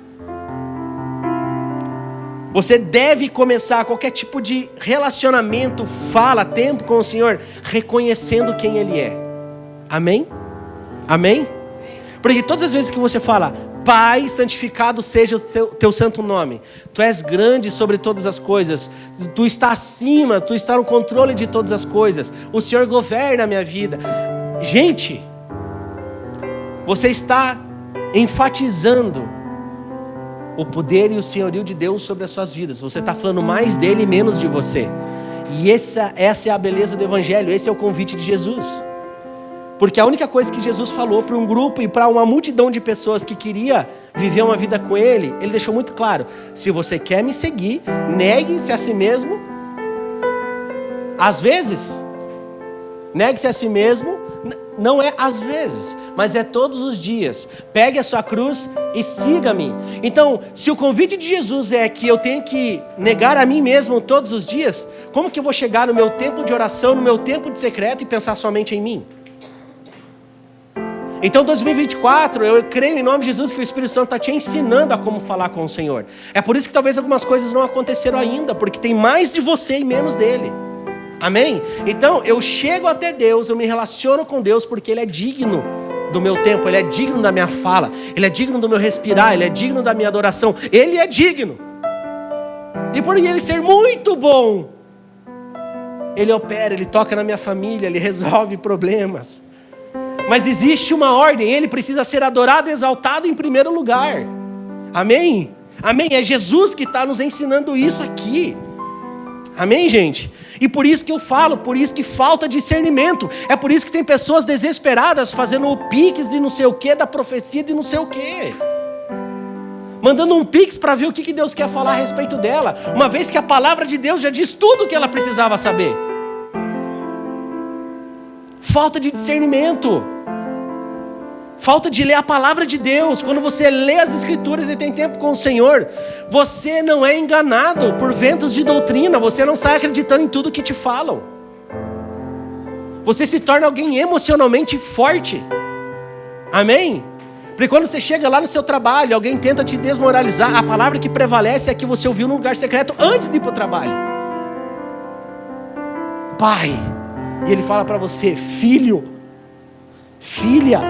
Você deve começar qualquer tipo de relacionamento, fala, tempo com o Senhor, reconhecendo quem Ele é. Amém? Amém? Porque todas as vezes que você fala: Pai, santificado seja o teu santo nome, Tu és grande sobre todas as coisas, Tu está acima, Tu está no controle de todas as coisas, o Senhor governa a minha vida. Gente, você está enfatizando o poder e o senhorio de Deus sobre as suas vidas. Você está falando mais dele e menos de você. E essa é a beleza do Evangelho, esse é o convite de Jesus. Porque a única coisa que Jesus falou para um grupo e para uma multidão de pessoas que queria viver uma vida com Ele, Ele deixou muito claro: se você quer me seguir, negue-se a si mesmo. Às vezes, negue-se a si mesmo, não é às vezes, mas é todos os dias. Pegue a sua cruz e siga-me. Então, se o convite de Jesus é que eu tenho que negar a mim mesmo todos os dias, como que eu vou chegar no meu tempo de oração, no meu tempo de secreto e pensar somente em mim? Então 2024, eu creio em nome de Jesus que o Espírito Santo está te ensinando a como falar com o Senhor. É por isso que talvez algumas coisas não aconteceram ainda, porque tem mais de você e menos dele. Amém? Então eu chego até Deus, eu me relaciono com Deus porque Ele é digno do meu tempo, Ele é digno da minha fala, Ele é digno do meu respirar, Ele é digno da minha adoração, Ele é digno. E por Ele ser muito bom, Ele opera, Ele toca na minha família, Ele resolve problemas. Mas existe uma ordem, Ele precisa ser adorado e exaltado em primeiro lugar. Amém? Amém? É Jesus que está nos ensinando isso aqui. Amém, gente? E por isso que eu falo, por isso que falta discernimento. É por isso que tem pessoas desesperadas fazendo o pix de não sei o que, da profecia de não sei o que. Mandando um pix para ver o que Deus quer falar a respeito dela. Uma vez que a palavra de Deus já diz tudo o que ela precisava saber. Falta de discernimento. Falta de ler a palavra de Deus. Quando você lê as Escrituras e tem tempo com o Senhor, você não é enganado por ventos de doutrina. Você não sai acreditando em tudo que te falam. Você se torna alguém emocionalmente forte. Amém? Porque quando você chega lá no seu trabalho, alguém tenta te desmoralizar, a palavra que prevalece é a que você ouviu no lugar secreto antes de ir para o trabalho. Pai. E Ele fala para você: filho, filha.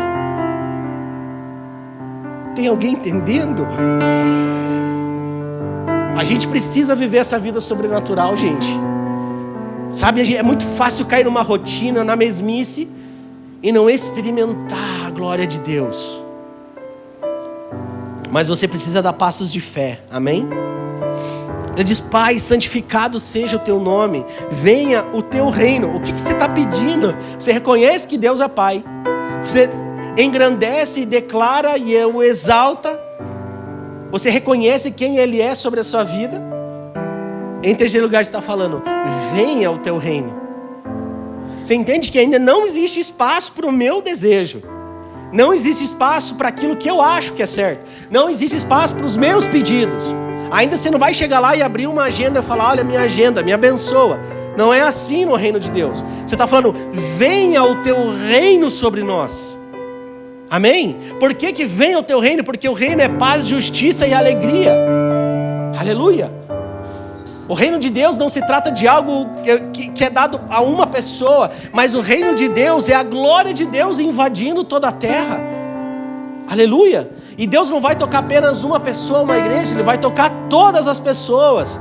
Tem alguém entendendo? A gente precisa viver essa vida sobrenatural, gente. Sabe, é muito fácil cair numa rotina, na mesmice, e não experimentar a glória de Deus. Mas você precisa dar passos de fé, amém? Ele diz: Pai, santificado seja o teu nome, venha o teu reino. O que você está pedindo? Você reconhece que Deus é Pai, você engrandece e declara e o exalta, você reconhece quem Ele é sobre a sua vida. Em terceiro lugar, está falando: venha o teu reino. Você entende que ainda não existe espaço para o meu desejo. Não existe espaço para aquilo que eu acho que é certo. Não existe espaço para os meus pedidos. Ainda você não vai chegar lá e abrir uma agenda e falar, olha, minha agenda, me abençoa. Não é assim no reino de Deus. Você está falando, venha o teu reino sobre nós. Amém? Por que venha o teu reino? Porque o reino é paz, justiça e alegria. Aleluia. O reino de Deus não se trata de algo que é dado a uma pessoa, mas o reino de Deus é a glória de Deus invadindo toda a terra. Aleluia. E Deus não vai tocar apenas uma pessoa, uma igreja, Ele vai tocar todas as pessoas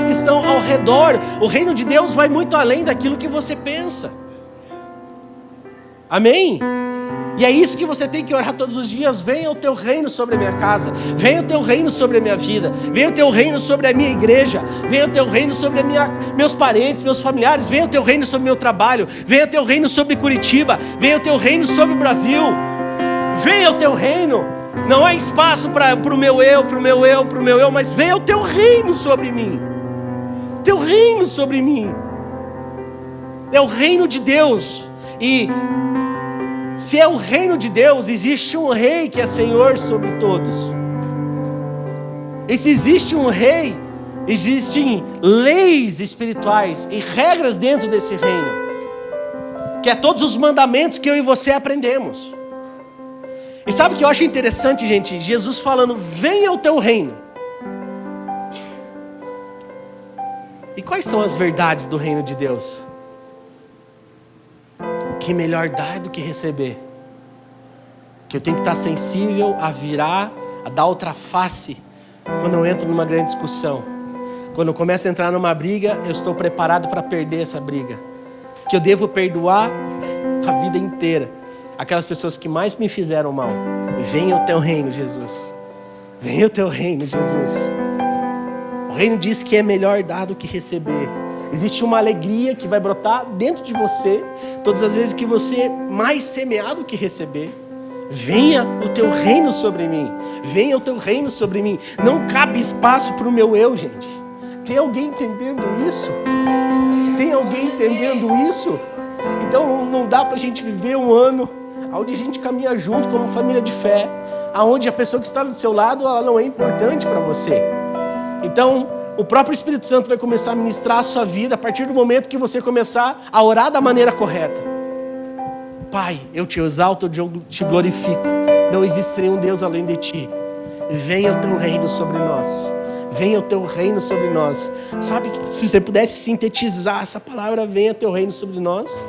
que estão ao redor. O reino de Deus vai muito além daquilo que você pensa. Amém? E é isso que você tem que orar todos os dias. Venha o teu reino sobre a minha casa. Venha o teu reino sobre a minha vida. Venha o teu reino sobre a minha igreja. Venha o teu reino sobre meus parentes, meus familiares. Venha o teu reino sobre o meu trabalho. Venha o teu reino sobre Curitiba. Venha o teu reino sobre o Brasil. Venha o teu reino. Não há espaço para o meu eu, mas venha o teu reino sobre mim. Teu reino sobre mim. É o reino de Deus. E se é o reino de Deus, existe um rei que é Senhor sobre todos. E se existe um rei, existem leis espirituais e regras dentro desse reino, que é todos os mandamentos que eu e você aprendemos. E sabe o que eu acho interessante, gente? Jesus falando, venha o teu reino. E quais são as verdades do reino de Deus? Que melhor dar do que receber. Que eu tenho que estar sensível a virar, a dar outra face quando eu entro numa grande discussão. Quando eu começo a entrar numa briga, eu estou preparado para perder essa briga. Que eu devo perdoar a vida inteira aquelas pessoas que mais me fizeram mal. Venha o teu reino, Jesus. Venha o teu reino, Jesus. O reino diz que é melhor dar do que receber. Existe uma alegria que vai brotar dentro de você todas as vezes que você mais semear do que receber. Venha o teu reino sobre mim. Venha o teu reino sobre mim. Não cabe espaço para o meu eu, gente. Tem alguém entendendo isso? Tem alguém entendendo isso? Então não dá para a gente viver um ano onde a gente caminha junto como família de fé, aonde a pessoa que está do seu lado, ela não é importante para você. Então o próprio Espírito Santo vai começar a ministrar a sua vida a partir do momento que você começar a orar da maneira correta. Pai, eu te exalto, eu te glorifico. Não existe nenhum Deus além de ti. Venha o teu reino sobre nós. Venha o teu reino sobre nós. Sabe, se você pudesse sintetizar essa palavra, venha o teu reino sobre nós.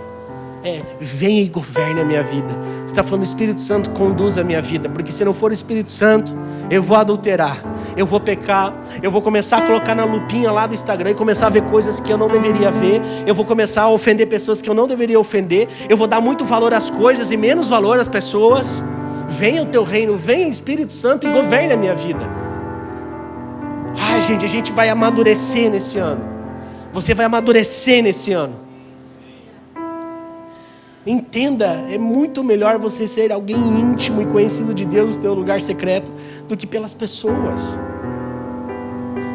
Venha e governe a minha vida. Você está falando, Espírito Santo, conduz a minha vida. Porque se não for o Espírito Santo, eu vou adulterar, eu vou pecar, eu vou começar a colocar na lupinha lá do Instagram e começar a ver coisas que eu não deveria ver. Eu vou começar a ofender pessoas que eu não deveria ofender. Eu vou dar muito valor às coisas e menos valor às pessoas. Venha o teu reino, venha Espírito Santo e governe a minha vida. Ai, gente, a gente vai amadurecer nesse ano. Você vai amadurecer nesse ano. Entenda, é muito melhor você ser alguém íntimo e conhecido de Deus no teu lugar secreto do que pelas pessoas.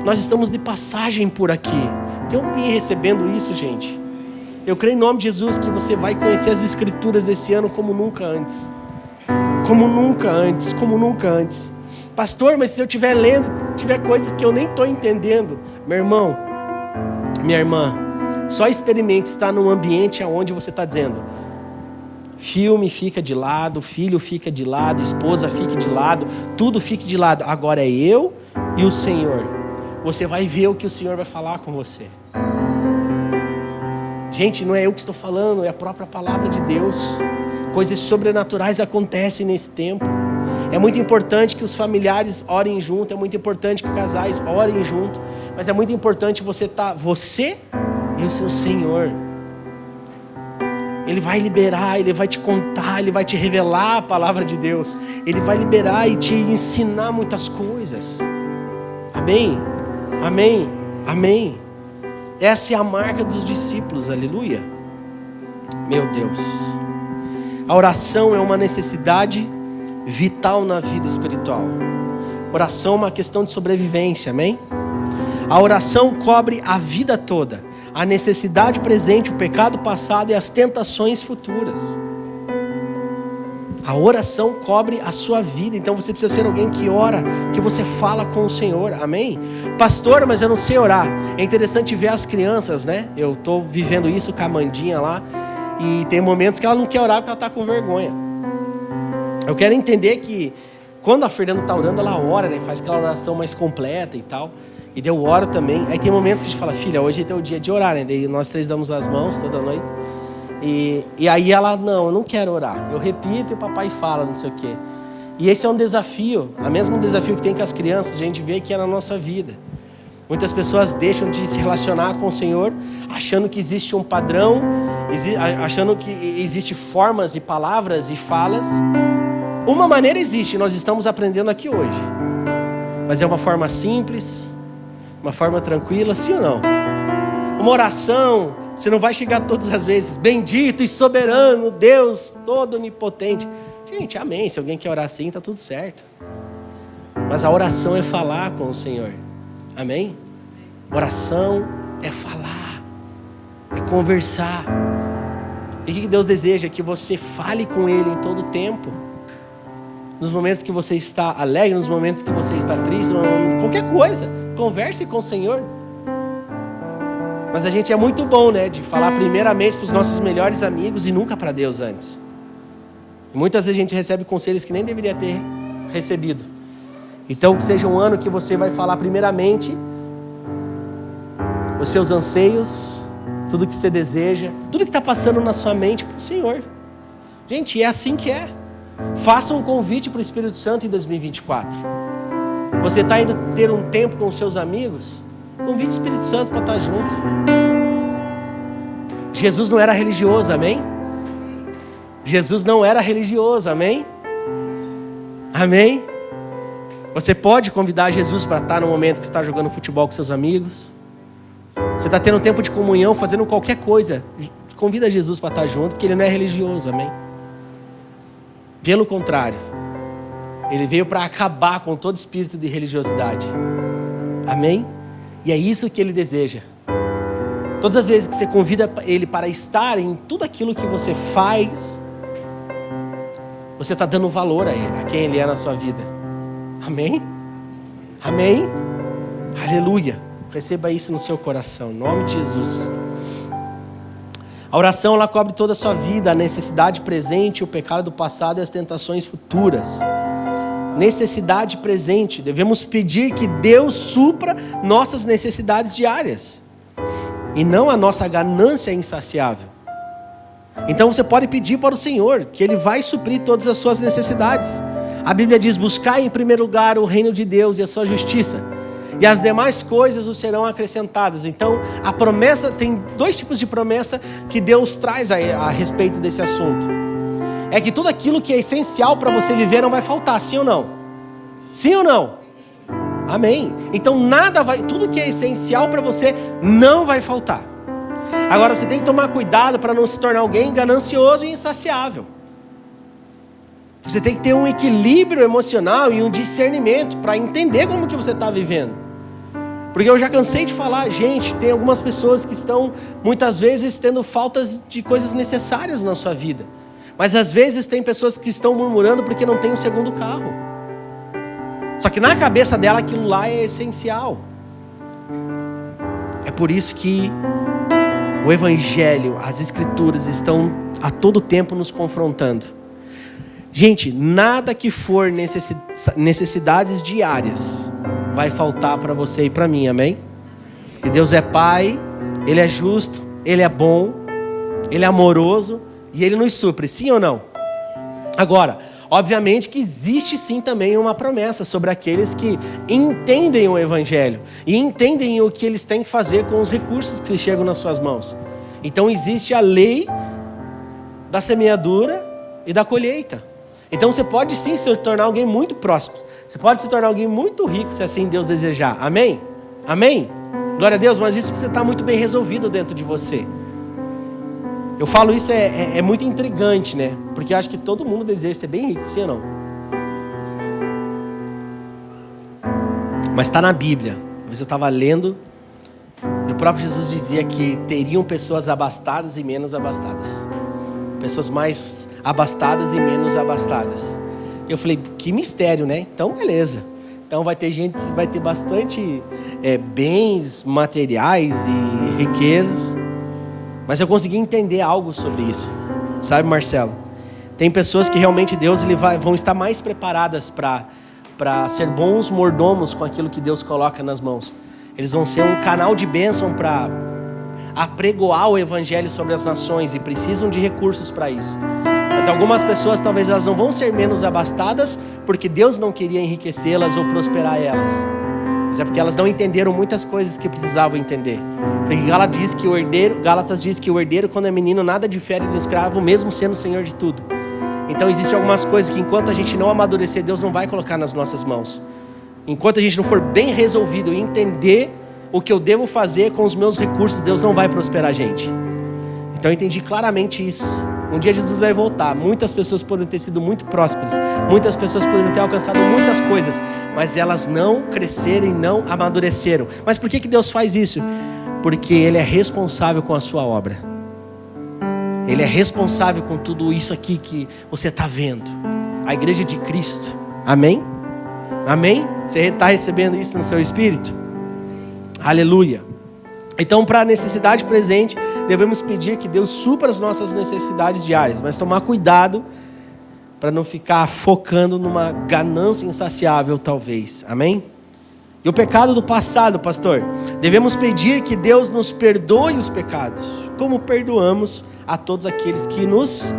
Nós estamos de passagem por aqui. Tem alguém recebendo isso, gente? Eu creio em nome de Jesus que você vai conhecer as Escrituras desse ano como nunca antes. Como nunca antes, como nunca antes. Pastor, mas se eu estiver lendo, tiver coisas que eu nem estou entendendo, meu irmão, minha irmã, só experimente estar num ambiente onde você está dizendo: filme fica de lado, filho fica de lado, esposa fica de lado, tudo fica de lado. Agora é eu e o Senhor. Você vai ver o que o Senhor vai falar com você. Gente, não é eu que estou falando, é a própria palavra de Deus. Coisas sobrenaturais acontecem nesse tempo. É muito importante que os familiares orem junto, é muito importante que casais orem junto, mas é muito importante você e o seu Senhor. Ele vai liberar, Ele vai te contar, Ele vai te revelar a palavra de Deus. Ele vai liberar e te ensinar muitas coisas. Amém? Amém? Amém? Essa é a marca dos discípulos, aleluia. Meu Deus. A oração é uma necessidade vital na vida espiritual. Oração é uma questão de sobrevivência, amém? A oração cobre a vida toda. a necessidade presente, o pecado passado e as tentações futuras. A oração cobre a sua vida, então você precisa ser alguém que ora, que você fala com o Senhor, amém? Pastor, mas eu não sei orar. É interessante ver as crianças, né? Eu estou vivendo isso com a Amandinha lá, e tem momentos que ela não quer orar porque ela está com vergonha. Eu quero entender que quando a Fernanda está orando, ela ora, né? Faz aquela oração mais completa e tal. E eu oro também. Aí tem momentos que a gente fala, filha, hoje é teu dia de orar, né? Daí nós três damos as mãos toda noite. E aí ela, não, eu não quero orar. Eu repito e o papai fala, não sei o quê. E esse é um desafio, o mesmo desafio que tem com as crianças, a gente vê que é na nossa vida. Muitas pessoas deixam de se relacionar com o Senhor, achando que existe um padrão, achando que existe formas e palavras e falas. Uma maneira existe, nós estamos aprendendo aqui hoje. Mas é uma forma simples, uma forma tranquila, sim ou não? Uma oração, você não vai chegar todas as vezes, bendito e soberano, Deus todo onipotente. Gente, amém, se alguém quer orar assim, está tudo certo. Mas a oração é falar com o Senhor, amém? Oração é falar, é conversar. E o que Deus deseja? Que você fale com Ele em todo tempo. Nos momentos que você está alegre, nos momentos que você está triste, qualquer coisa, converse com o Senhor. Mas a gente é muito bom, né, de falar primeiramente para os nossos melhores amigos e nunca para Deus antes. E muitas vezes a gente recebe conselhos que nem deveria ter recebido. Então que seja um ano que você vai falar primeiramente os seus anseios, tudo que você deseja, tudo que está passando na sua mente para o Senhor. Gente, é assim que é. Faça um convite para o Espírito Santo em 2024. Você está indo ter um tempo com os seus amigos? Convide o Espírito Santo para estar junto. Jesus não era religioso, amém? Jesus não era religioso, amém? Amém? Você pode convidar Jesus para estar no momento que você está jogando futebol com seus amigos. Você está tendo um tempo de comunhão, fazendo qualquer coisa. Convida Jesus para estar junto, porque Ele não é religioso, amém? Pelo contrário, Ele veio para acabar com todo espírito de religiosidade. Amém? E é isso que Ele deseja. Todas as vezes que você convida Ele para estar em tudo aquilo que você faz, você está dando valor a Ele, a quem Ele é na sua vida. Amém? Amém? Aleluia. Receba isso no seu coração, em nome de Jesus. A oração, ela cobre toda a sua vida, a necessidade presente, o pecado do passado e as tentações futuras. Necessidade presente, devemos pedir que Deus supra nossas necessidades diárias e não a nossa ganância insaciável. Então você pode pedir para o Senhor que Ele vai suprir todas as suas necessidades. A Bíblia diz, buscai em primeiro lugar o reino de Deus e a sua justiça, e as demais coisas os serão acrescentadas. Então a promessa, tem dois tipos de promessa que Deus traz a respeito desse assunto. É que tudo aquilo que é essencial para você viver não vai faltar, sim ou não? Sim ou não? Amém. Então tudo que é essencial para você não vai faltar. Agora você tem que tomar cuidado para não se tornar alguém ganancioso e insaciável. Você tem que ter um equilíbrio emocional e um discernimento para entender como que você está vivendo. Porque eu já cansei de falar, gente, tem algumas pessoas que estão muitas vezes tendo faltas de coisas necessárias na sua vida. Mas às vezes tem pessoas que estão murmurando porque não tem um segundo carro. Só que na cabeça dela aquilo lá é essencial. É por isso que o Evangelho, as Escrituras estão a todo tempo nos confrontando. Gente, nada que for necessidades diárias vai faltar para você e para mim, amém? Porque Deus é Pai, Ele é justo, Ele é bom, Ele é amoroso e Ele nos supre, sim ou não? Agora, obviamente que existe sim também uma promessa sobre aqueles que entendem o Evangelho e entendem o que eles têm que fazer com os recursos que chegam nas suas mãos. Então existe a lei da semeadura e da colheita. Então você pode sim se tornar alguém muito próspero. Você pode se tornar alguém muito rico se assim Deus desejar. Amém? Amém? Glória a Deus, mas isso precisa estar muito bem resolvido dentro de você. Eu falo isso, é muito intrigante, né? Porque eu acho que todo mundo deseja ser bem rico, sim ou não? Mas está na Bíblia. Uma vez eu estava lendo, eu próprio Jesus dizia que teriam pessoas abastadas e menos abastadas. Pessoas mais abastadas e menos abastadas. Eu falei, que mistério, né? Então, beleza. Então vai ter gente que vai ter bastante bens materiais e riquezas. Mas eu consegui entender algo sobre isso. Sabe, Marcelo? Tem pessoas que realmente vão estar mais preparadas para ser bons mordomos com aquilo que Deus coloca nas mãos. Eles vão ser um canal de bênção para apregoar o evangelho sobre as nações e precisam de recursos para isso. Mas algumas pessoas talvez elas não vão ser menos abastadas porque Deus não queria enriquecê-las ou prosperar elas. Mas é porque elas não entenderam muitas coisas que precisavam entender. Porque Gálatas diz que o herdeiro, quando é menino, nada difere do escravo, mesmo sendo o senhor de tudo. Então existem algumas coisas que enquanto a gente não amadurecer, Deus não vai colocar nas nossas mãos. Enquanto a gente não for bem resolvido e entender o que eu devo fazer com os meus recursos, Deus não vai prosperar a gente. Então eu entendi claramente isso. Um dia Jesus vai voltar. Muitas pessoas poderiam ter sido muito prósperas. Muitas pessoas poderiam ter alcançado muitas coisas. Mas elas não cresceram e não amadureceram. Mas por que Deus faz isso? Porque Ele é responsável com a sua obra. Ele é responsável com tudo isso aqui que você está vendo. A igreja de Cristo. Amém? Amém? Você está recebendo isso no seu espírito? Aleluia. Então, para a necessidade presente, devemos pedir que Deus supra as nossas necessidades diárias, mas tomar cuidado para não ficar focando numa ganância insaciável, talvez. Amém? E o pecado do passado, pastor? Devemos pedir que Deus nos perdoe os pecados, como perdoamos a todos aqueles que nos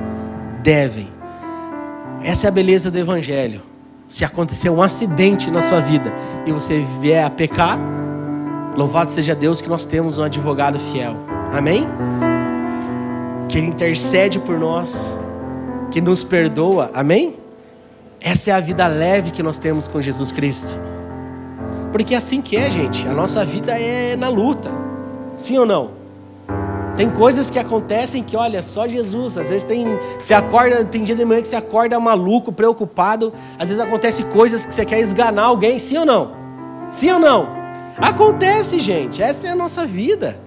devem. Essa é a beleza do evangelho. Se acontecer um acidente na sua vida e você vier a pecar, louvado seja Deus que nós temos um advogado fiel. Amém? Que Ele intercede por nós, que nos perdoa. Amém? Essa é a vida leve que nós temos com Jesus Cristo. Porque é assim que é, gente. A nossa vida é na luta. Sim ou não? Tem coisas que acontecem que, olha, só Jesus. Às vezes tem dia de manhã que você acorda maluco, preocupado. Às vezes acontece coisas que você quer esganar alguém. Sim ou não? Sim ou não? Acontece, gente. Essa é a nossa vida.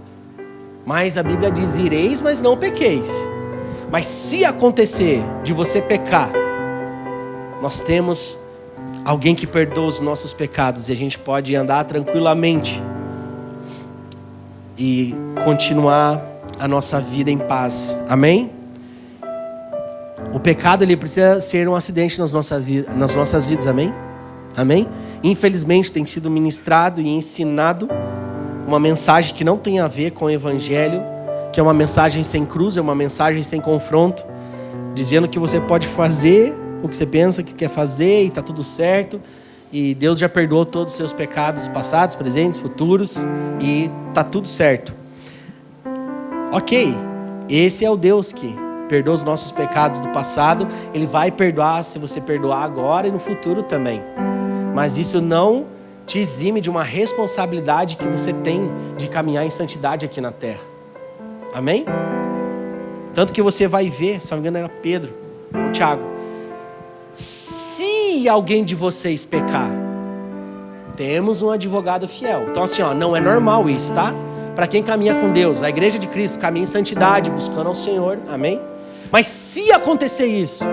Mas a Bíblia diz, ireis, mas não pequeis. Mas se acontecer de você pecar, nós temos alguém que perdoa os nossos pecados. E a gente pode andar tranquilamente e continuar a nossa vida em paz. Amém? O pecado ele precisa ser um acidente nas nossas vidas. Amém? Amém? Infelizmente tem sido ministrado e ensinado uma mensagem que não tem a ver com o evangelho, que é uma mensagem sem cruz, é uma mensagem sem confronto, dizendo que você pode fazer o que você pensa que quer fazer e está tudo certo, e Deus já perdoou todos os seus pecados passados, presentes, futuros, e está tudo certo. Ok, esse é o Deus que perdoa os nossos pecados do passado. Ele vai perdoar se você perdoar agora e no futuro também. Mas isso não te exime de uma responsabilidade que você tem de caminhar em santidade aqui na terra. Amém? Tanto que você vai ver, se não me engano era Pedro ou Tiago, se alguém de vocês pecar, temos um advogado fiel. Então assim, não é normal isso, tá? Para quem caminha com Deus, a igreja de Cristo caminha em santidade, buscando ao Senhor, amém? Mas se acontecer isso,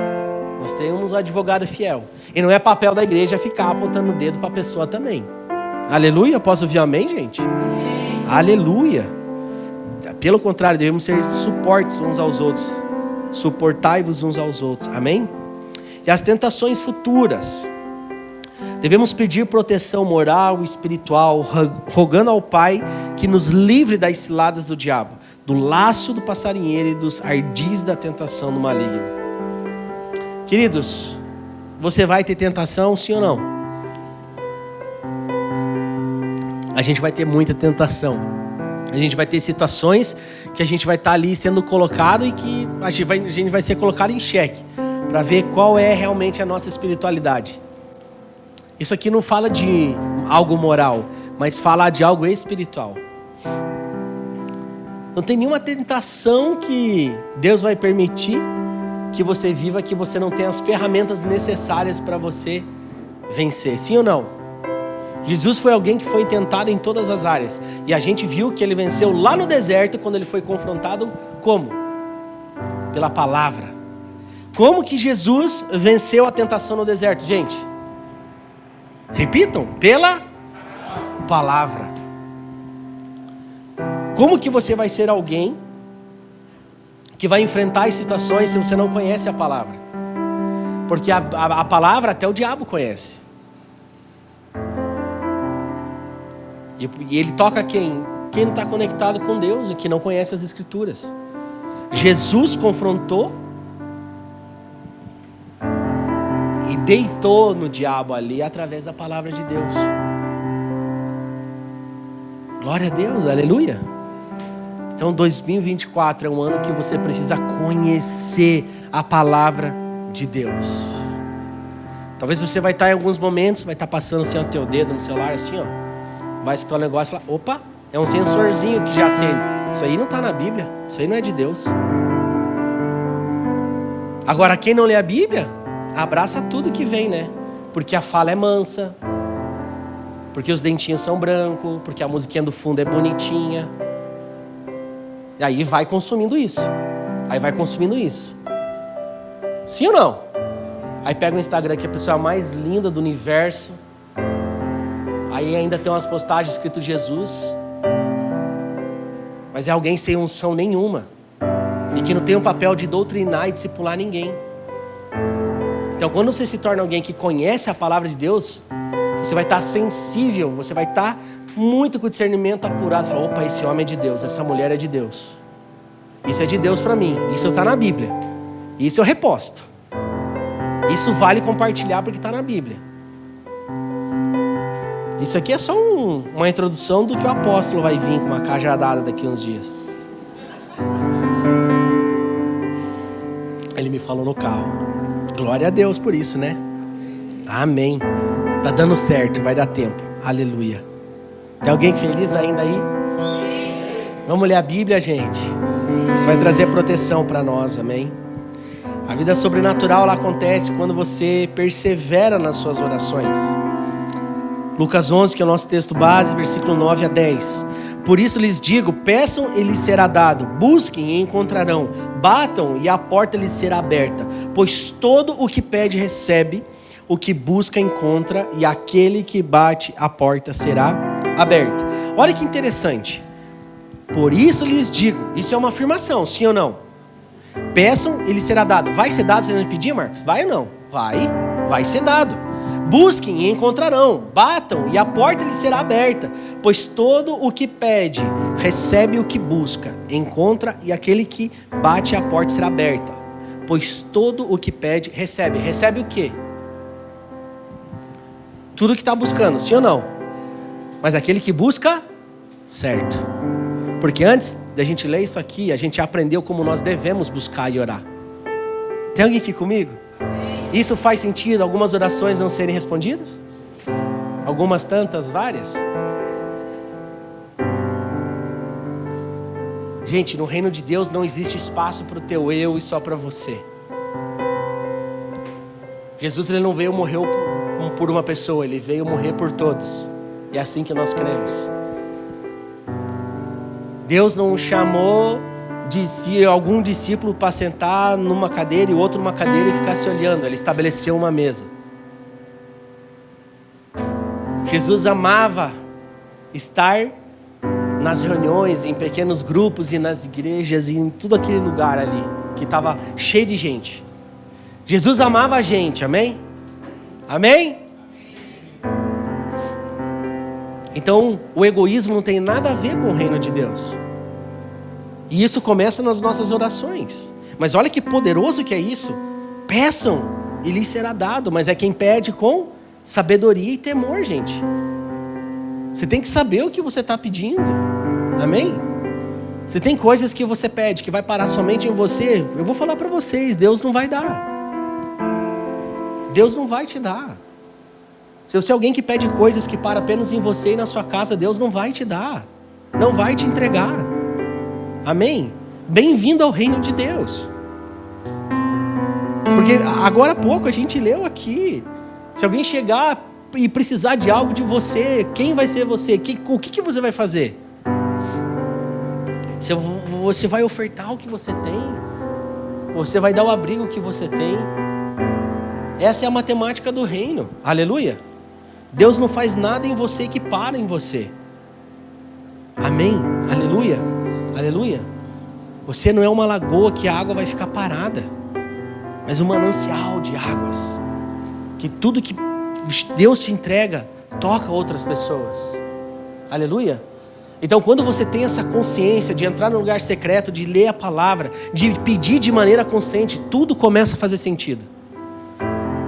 nós temos um advogado fiel. E não é papel da igreja ficar apontando o dedo para a pessoa também. Aleluia, posso ouvir amém, gente? Amém. Aleluia. Pelo contrário, devemos ser suportes uns aos outros. Suportai-vos uns aos outros, amém? E as tentações futuras. Devemos pedir proteção moral e espiritual, rogando ao Pai que nos livre das ciladas do diabo, do laço do passarinheiro e dos ardis da tentação do maligno. Queridos, você vai ter tentação, sim ou não? A gente vai ter muita tentação. A gente vai ter situações que a gente vai estar ali sendo colocado e que a gente vai ser colocado em xeque, para ver qual é realmente a nossa espiritualidade. Isso aqui não fala de algo moral, mas fala de algo espiritual. Não tem nenhuma tentação que Deus vai permitir que você viva, que você não tenha as ferramentas necessárias para você vencer. Sim ou não? Jesus foi alguém que foi tentado em todas as áreas. E a gente viu que ele venceu lá no deserto quando ele foi confrontado como? Pela palavra. Como que Jesus venceu a tentação no deserto, gente? Repitam, pela palavra. Como que você vai ser alguém que vai enfrentar as situações se você não conhece a palavra? Porque a palavra até o diabo conhece. E ele toca quem? Quem não está conectado com Deus e que não conhece as Escrituras. Jesus confrontou e deitou no diabo ali através da palavra de Deus. Glória a Deus, aleluia. Então 2024 é um ano que você precisa conhecer a palavra de Deus. Talvez você vai estar em alguns momentos, vai estar passando assim o teu dedo no celular, assim ó. Vai escutar um negócio e falar, opa, é um sensorzinho que já acende. Isso aí não está na Bíblia, isso aí não é de Deus. Agora quem não lê a Bíblia, abraça tudo que vem, né? Porque a fala é mansa, porque os dentinhos são brancos, porque a musiquinha do fundo é bonitinha. E aí vai consumindo isso. Sim ou não? Aí pega o Instagram, que é a pessoa mais linda do universo. Aí ainda tem umas postagens escrito Jesus. Mas é alguém sem unção nenhuma. E que não tem o papel de doutrinar e discipular ninguém. Então quando você se torna alguém que conhece a palavra de Deus, você vai estar sensível, você vai estar muito com o discernimento apurado. Fala, opa, esse homem é de Deus, essa mulher é de Deus. Isso é de Deus para mim, isso está na Bíblia. Isso eu reposto. Isso vale compartilhar porque está na Bíblia. Isso aqui é só uma introdução do que o apóstolo vai vir com uma cajadada daqui a uns dias. Ele me falou no carro. Glória a Deus por isso, né? Amém. Tá dando certo, vai dar tempo. Aleluia. Tem alguém feliz ainda aí? Vamos ler a Bíblia, gente. Isso vai trazer proteção para nós, amém? A vida sobrenatural ela acontece quando você persevera nas suas orações. Lucas 11, que é o nosso texto base, versículo 9 a 10. Por isso lhes digo, peçam e lhes será dado, busquem e encontrarão, batam e a porta lhes será aberta. Pois todo o que pede recebe, o que busca encontra, e aquele que bate a porta será aberta. Olha que interessante. Por isso lhes digo, isso é uma afirmação, sim ou não? Peçam e lhes será dado. Vai ser dado se você não pedir, Marcos? Vai ou não? Vai ser dado. Busquem e encontrarão, batam e a porta lhes será aberta, pois todo o que pede, recebe o que busca, encontra e aquele que bate a porta será aberta, pois todo o que pede, recebe. Recebe o quê? Tudo que está buscando, sim ou não? Mas aquele que busca, certo. Porque antes da gente ler isso aqui, a gente aprendeu como nós devemos buscar e orar. Tem alguém aqui comigo? Isso faz sentido? Algumas orações não serem respondidas? Algumas tantas, várias? Gente, no reino de Deus não existe espaço para o teu eu e só para você. Jesus ele não veio morrer por uma pessoa, ele veio morrer por todos. E é assim que nós cremos. Deus não chamou de si algum discípulo para sentar numa cadeira e outro numa cadeira e ficar se olhando. Ele estabeleceu uma mesa. Jesus amava estar nas reuniões, em pequenos grupos e nas igrejas e em tudo aquele lugar ali que estava cheio de gente. Jesus amava a gente, amém? Amém? Então o egoísmo não tem nada a ver com o reino de Deus. E isso começa nas nossas orações. Mas olha que poderoso que é isso. Peçam e lhes será dado. Mas é quem pede com sabedoria e temor, gente. Você tem que saber o que você está pedindo. Amém? Você tem coisas que você pede que vai parar somente em você. Eu vou falar para vocês, Deus não vai dar. Deus não vai te dar. Se você é alguém que pede coisas que param apenas em você e na sua casa, Deus não vai te dar. Não vai te entregar. Amém? Bem-vindo ao reino de Deus. Porque agora há pouco a gente leu aqui. Se alguém chegar e precisar de algo de você, quem vai ser você? O que você vai fazer? Você vai ofertar o que você tem? Você vai dar o abrigo que você tem? Essa é a matemática do reino. Aleluia. Deus não faz nada em você que para em você. Amém? Aleluia. Aleluia. Você não é uma lagoa que a água vai ficar parada, mas um manancial de águas. Que tudo que Deus te entrega toca outras pessoas. Aleluia. Então quando você tem essa consciência de entrar no lugar secreto, de ler a palavra, de pedir de maneira consciente, tudo começa a fazer sentido.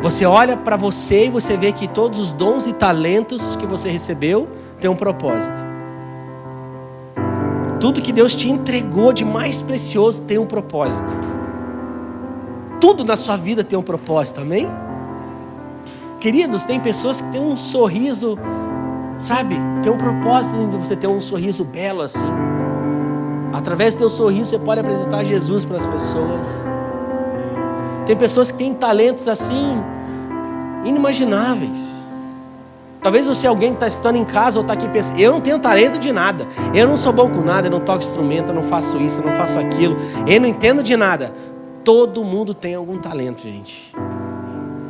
Você olha para você e você vê que todos os dons e talentos que você recebeu têm um propósito. Tudo que Deus te entregou de mais precioso tem um propósito. Tudo na sua vida tem um propósito, amém? Queridos, tem pessoas que têm um sorriso, sabe? Tem um propósito de você ter um sorriso belo assim. Através do teu sorriso você pode apresentar Jesus para as pessoas. Tem pessoas que têm talentos assim, inimagináveis. Talvez você é alguém que está escutando em casa ou está aqui pensando, eu não tenho talento de nada, eu não sou bom com nada, eu não toco instrumento, eu não faço isso, eu não faço aquilo, eu não entendo de nada. Todo mundo tem algum talento, gente.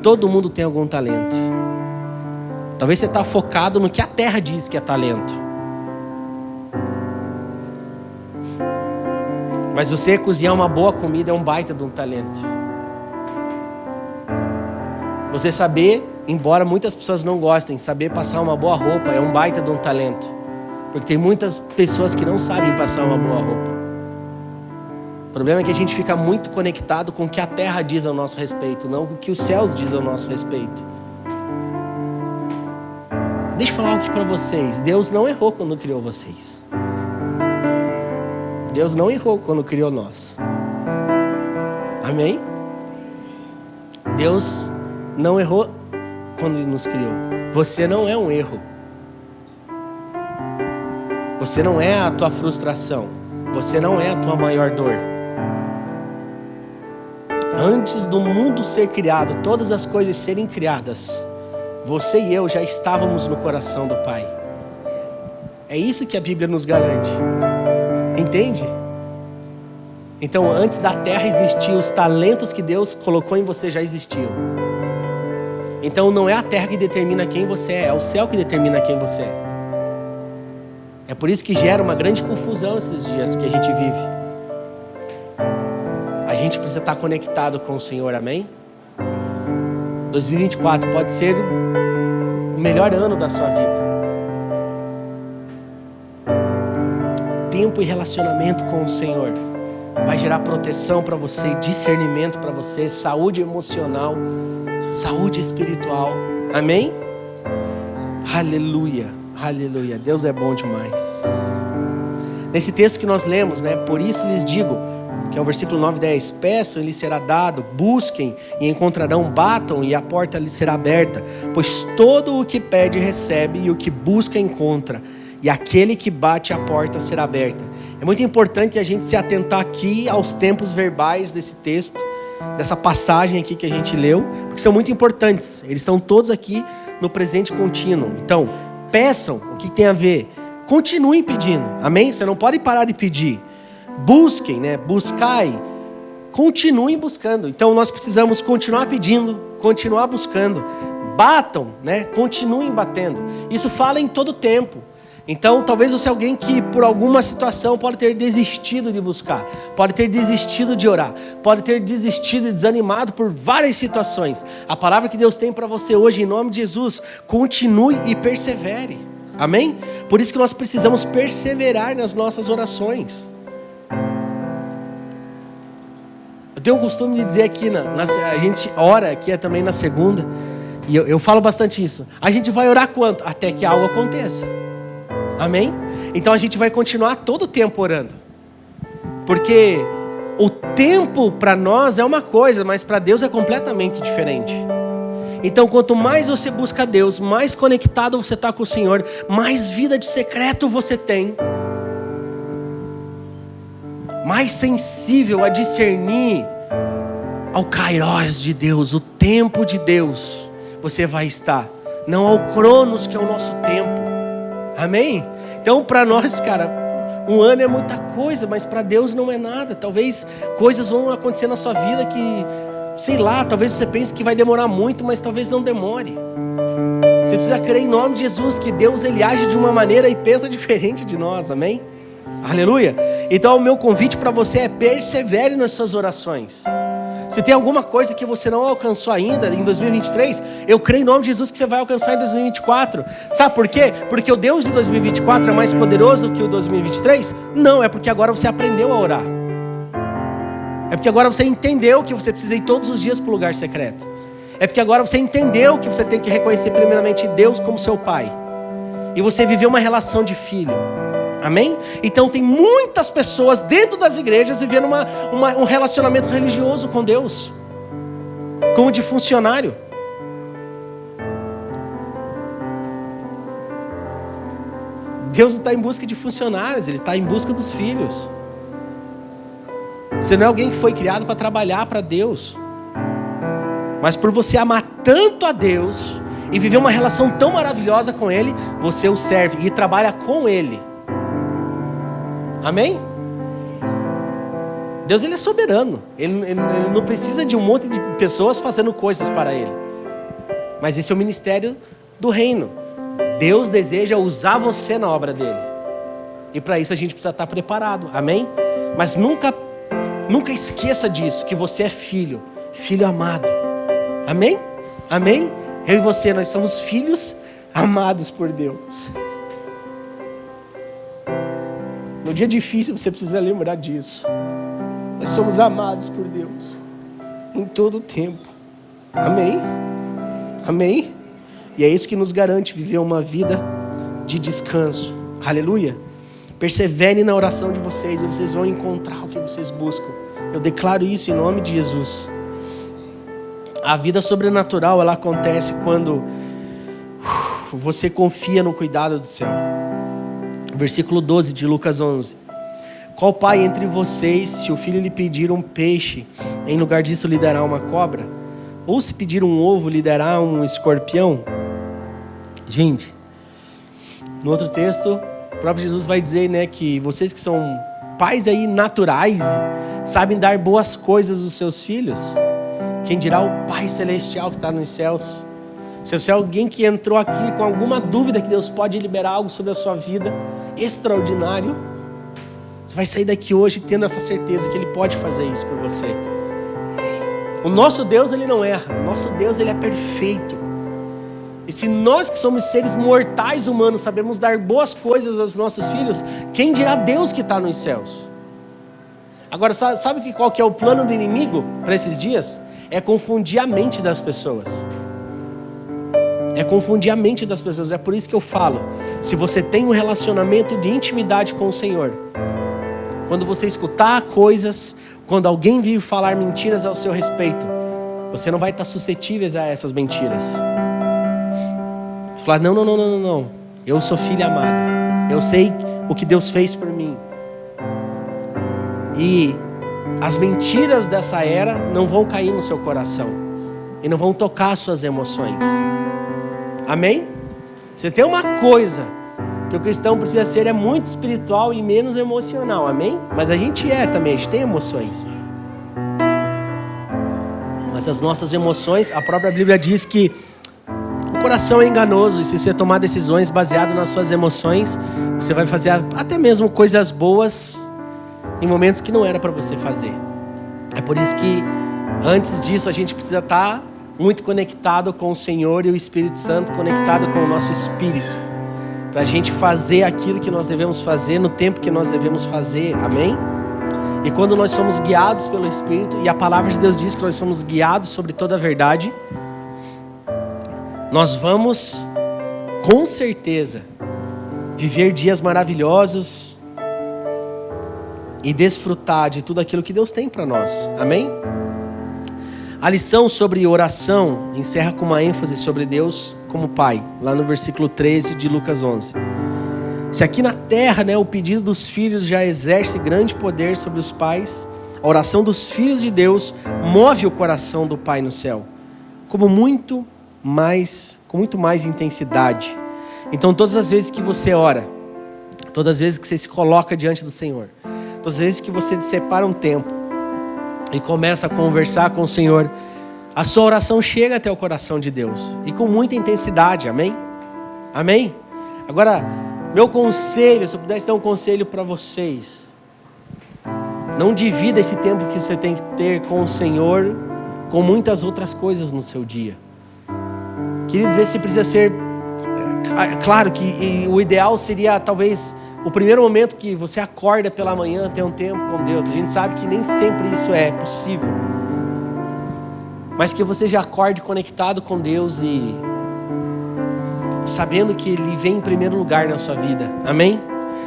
Todo mundo tem algum talento. Talvez você está focado no que a terra diz que é talento. Mas você cozinhar uma boa comida é um baita de um talento. Você saber, embora muitas pessoas não gostem, saber passar uma boa roupa é um baita de um talento. Porque tem muitas pessoas que não sabem passar uma boa roupa. O problema é que a gente fica muito conectado com o que a terra diz ao nosso respeito, não com o que os céus dizem ao nosso respeito. Deixa eu falar algo aqui para vocês. Deus não errou quando criou vocês. Deus não errou quando criou nós. Amém? Deus não errou quando Ele nos criou. Você não é um erro. Você não é a tua frustração. Você não é a tua maior dor. Antes do mundo ser criado, todas as coisas serem criadas, você e eu já estávamos no coração do Pai. É isso que a Bíblia nos garante. Entende? Então, antes da terra existir, os talentos que Deus colocou em você já existiam. Então, não é a terra que determina quem você é o céu que determina quem você é. É por isso que gera uma grande confusão esses dias que a gente vive. A gente precisa estar conectado com o Senhor, amém? 2024 pode ser o melhor ano da sua vida. Tempo e relacionamento com o Senhor vai gerar proteção para você, discernimento para você, saúde emocional, saúde espiritual, amém? Aleluia, aleluia, Deus é bom demais. Nesse texto que nós lemos, né? Por isso lhes digo, que é o versículo 9 e 10, peçam e lhes será dado, busquem e encontrarão, batam e a porta lhes será aberta, pois todo o que pede recebe e o que busca encontra, e aquele que bate a porta será aberta. É muito importante a gente se atentar aqui aos tempos verbais desse texto, dessa passagem aqui que a gente leu, porque são muito importantes, eles estão todos aqui no presente contínuo. Então, peçam, o que tem a ver? Continuem pedindo, amém? Você não pode parar de pedir. Busquem, né? Buscai, continuem buscando. Então nós precisamos continuar pedindo, continuar buscando. Batam, né? Continuem batendo. Isso fala em todo tempo. Então talvez você é alguém que por alguma situação pode ter desistido de buscar, pode ter desistido de orar, pode ter desistido e desanimado por várias situações. A palavra que Deus tem para você hoje, em nome de Jesus, continue e persevere. Amém? Por isso que nós precisamos perseverar nas nossas orações. Eu tenho o costume de dizer aqui, a gente ora aqui também na segunda, e eu falo bastante isso. A gente vai orar quanto? Até que algo aconteça. Amém? Então a gente vai continuar todo o tempo orando. Porque o tempo para nós é uma coisa, mas para Deus é completamente diferente. Então quanto mais você busca Deus, mais conectado você está com o Senhor, mais vida de secreto você tem. Mais sensível a discernir ao Kairos de Deus, o tempo de Deus, você vai estar não ao Cronos, que é o nosso tempo. Amém? Então, para nós, cara, um ano é muita coisa, mas para Deus não é nada. Talvez coisas vão acontecer na sua vida que, sei lá, talvez você pense que vai demorar muito, mas talvez não demore. Você precisa crer em nome de Jesus, que Deus ele age de uma maneira e pensa diferente de nós, amém? Aleluia! Então o meu convite para você é persevere nas suas orações. Se tem alguma coisa que você não alcançou ainda em 2023, eu creio em nome de Jesus que você vai alcançar em 2024. Sabe por quê? Porque o Deus de 2024 é mais poderoso do que o 2023? Não, é porque agora você aprendeu a orar. É porque agora você entendeu que você precisa ir todos os dias para o lugar secreto. É porque agora você entendeu que você tem que reconhecer primeiramente Deus como seu pai. E você viveu uma relação de filho. Amém? Então tem muitas pessoas dentro das igrejas vivendo um relacionamento religioso com Deus, como de funcionário. Deus não está em busca de funcionários, Ele está em busca dos filhos. Você não é alguém que foi criado para trabalhar para Deus, mas por você amar tanto a Deus e viver uma relação tão maravilhosa com Ele, você o serve e trabalha com Ele. Amém? Deus ele é soberano. Ele não precisa de um monte de pessoas fazendo coisas para Ele. Mas esse é o ministério do reino. Deus deseja usar você na obra dele. E para isso a gente precisa estar preparado. Amém? Mas nunca esqueça disso, que você é filho. Filho amado. Amém? Amém? Eu e você, nós somos filhos amados por Deus. No dia difícil você precisa lembrar disso. Nós somos amados por Deus em todo o tempo. Amém? Amém? E é isso que nos garante viver uma vida de descanso. Aleluia? Persevere na oração de vocês e vocês vão encontrar o que vocês buscam. Eu declaro isso em nome de Jesus. A vida sobrenatural ela acontece quando você confia no cuidado do céu. Versículo 12 de Lucas 11. Qual pai entre vocês, se o filho lhe pedir um peixe, em lugar disso lhe dará uma cobra? Ou se pedir um ovo, lhe dará um escorpião? Gente, no outro texto, o próprio Jesus vai dizer, né, que vocês que são pais aí naturais, sabem dar boas coisas aos seus filhos. Quem dirá o Pai Celestial que está nos céus? Se você é alguém que entrou aqui com alguma dúvida que Deus pode liberar algo sobre a sua vida extraordinário, você vai sair daqui hoje tendo essa certeza que Ele pode fazer isso por você. O nosso Deus, Ele não erra. O nosso Deus, Ele é perfeito. E se nós que somos seres mortais humanos sabemos dar boas coisas aos nossos filhos, quem dirá Deus que está nos céus? Agora, sabe qual que é o plano do inimigo para esses dias? É confundir a mente das pessoas. É confundir a mente das pessoas. É por isso que eu falo, se você tem um relacionamento de intimidade com o Senhor, quando você escutar coisas, quando alguém vir falar mentiras ao seu respeito, você não vai estar suscetível a essas mentiras. Você falar, não. Eu sou filha amada. Eu sei o que Deus fez por mim. E as mentiras dessa era não vão cair no seu coração. E não vão tocar as suas emoções. Amém? Você tem uma coisa que o cristão precisa ser, é muito espiritual e menos emocional, amém? Mas a gente é também, a gente tem emoções. Mas as nossas emoções, a própria Bíblia diz que o coração é enganoso, e se você tomar decisões baseadas nas suas emoções, você vai fazer até mesmo coisas boas em momentos que não era para você fazer. É por isso que antes disso a gente precisa estar muito conectado com o Senhor e o Espírito Santo, conectado com o nosso espírito, para a gente fazer aquilo que nós devemos fazer no tempo que nós devemos fazer, amém? E quando nós somos guiados pelo Espírito, e a palavra de Deus diz que nós somos guiados sobre toda a verdade, nós vamos, com certeza, viver dias maravilhosos e desfrutar de tudo aquilo que Deus tem para nós, amém? A lição sobre oração encerra com uma ênfase sobre Deus como Pai, lá no versículo 13 de Lucas 11. Se aqui na terra, o pedido dos filhos já exerce grande poder sobre os pais, a oração dos filhos de Deus move o coração do Pai no céu. Como muito com muito mais intensidade. Então todas as vezes que você ora, todas as vezes que você se coloca diante do Senhor, todas as vezes que você separa um tempo e começa a conversar com o Senhor, a sua oração chega até o coração de Deus, e com muita intensidade, amém? Amém? Agora, meu conselho, se eu pudesse dar um conselho para vocês, não divida esse tempo que você tem que ter com o Senhor com muitas outras coisas no seu dia. Queridos, esse precisa ser, claro que o ideal seria talvez o primeiro momento que você acorda pela manhã, ter um tempo com Deus. A gente sabe que nem sempre isso é possível, mas que você já acorde conectado com Deus e sabendo que Ele vem em primeiro lugar na sua vida, amém?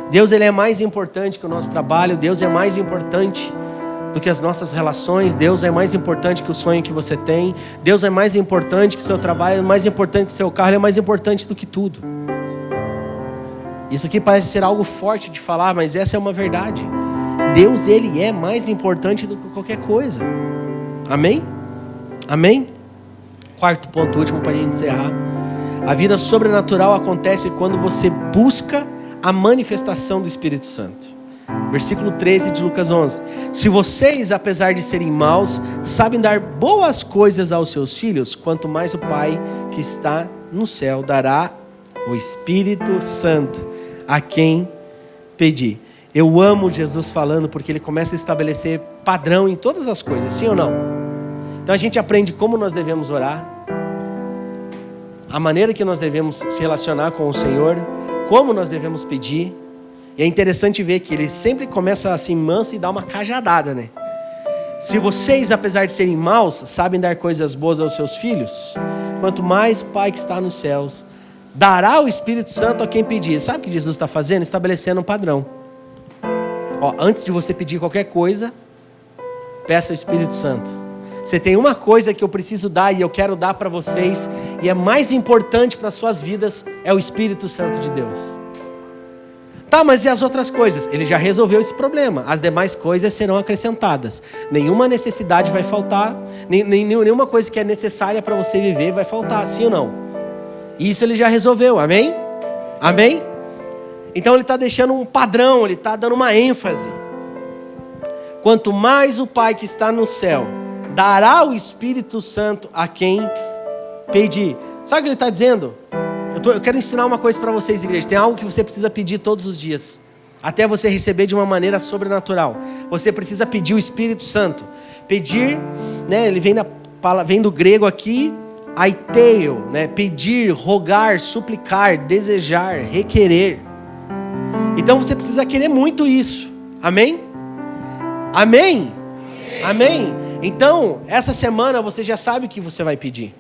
Deus, Ele é mais importante que o nosso trabalho. Deus é mais importante do que as nossas relações. Deus é mais importante que o sonho que você tem. Deus é mais importante que o seu trabalho, é mais importante que o seu carro, Ele é mais importante do que tudo. Isso aqui parece ser algo forte de falar, mas essa é uma verdade. Deus, Ele é mais importante do que qualquer coisa, amém? Amém? Quarto ponto, último para a gente encerrar. A vida sobrenatural acontece quando você busca a manifestação do Espírito Santo. Versículo 13 de Lucas 11. Se vocês, apesar de serem maus, sabem dar boas coisas aos seus filhos, quanto mais o Pai que está no céu dará o Espírito Santo a quem pedir. Eu amo Jesus falando, porque Ele começa a estabelecer padrão em todas as coisas, sim ou não? Então a gente aprende como nós devemos orar, a maneira que nós devemos se relacionar com o Senhor, como nós devemos pedir. E é interessante ver que Ele sempre começa assim manso e dá uma cajadada, né? Se vocês, apesar de serem maus, sabem dar coisas boas aos seus filhos, quanto mais o Pai que está nos céus dará o Espírito Santo a quem pedir. Sabe o que Jesus está fazendo? Estabelecendo um padrão. Antes de você pedir qualquer coisa, peça o Espírito Santo. Você tem uma coisa que eu preciso dar e eu quero dar para vocês, e é mais importante para as suas vidas, é o Espírito Santo de Deus. Tá, mas e as outras coisas? Ele já resolveu esse problema. As demais coisas serão acrescentadas. Nenhuma necessidade vai faltar, nenhuma coisa que é necessária para você viver vai faltar, sim ou não? Isso Ele já resolveu, amém? Amém? Então Ele está deixando um padrão, Ele está dando uma ênfase. Quanto mais o Pai que está no céu dará o Espírito Santo a quem pedir. Sabe o que Ele está dizendo? Eu quero ensinar uma coisa para vocês, igreja. Tem algo que você precisa pedir todos os dias, até você receber de uma maneira sobrenatural. Você precisa pedir o Espírito Santo. Pedir, né? Ele vem do grego aqui, aiteio, né? Pedir, rogar, suplicar, desejar, requerer. Então você precisa querer muito isso. Amém? Amém? Amém? Então, essa semana você já sabe o que você vai pedir.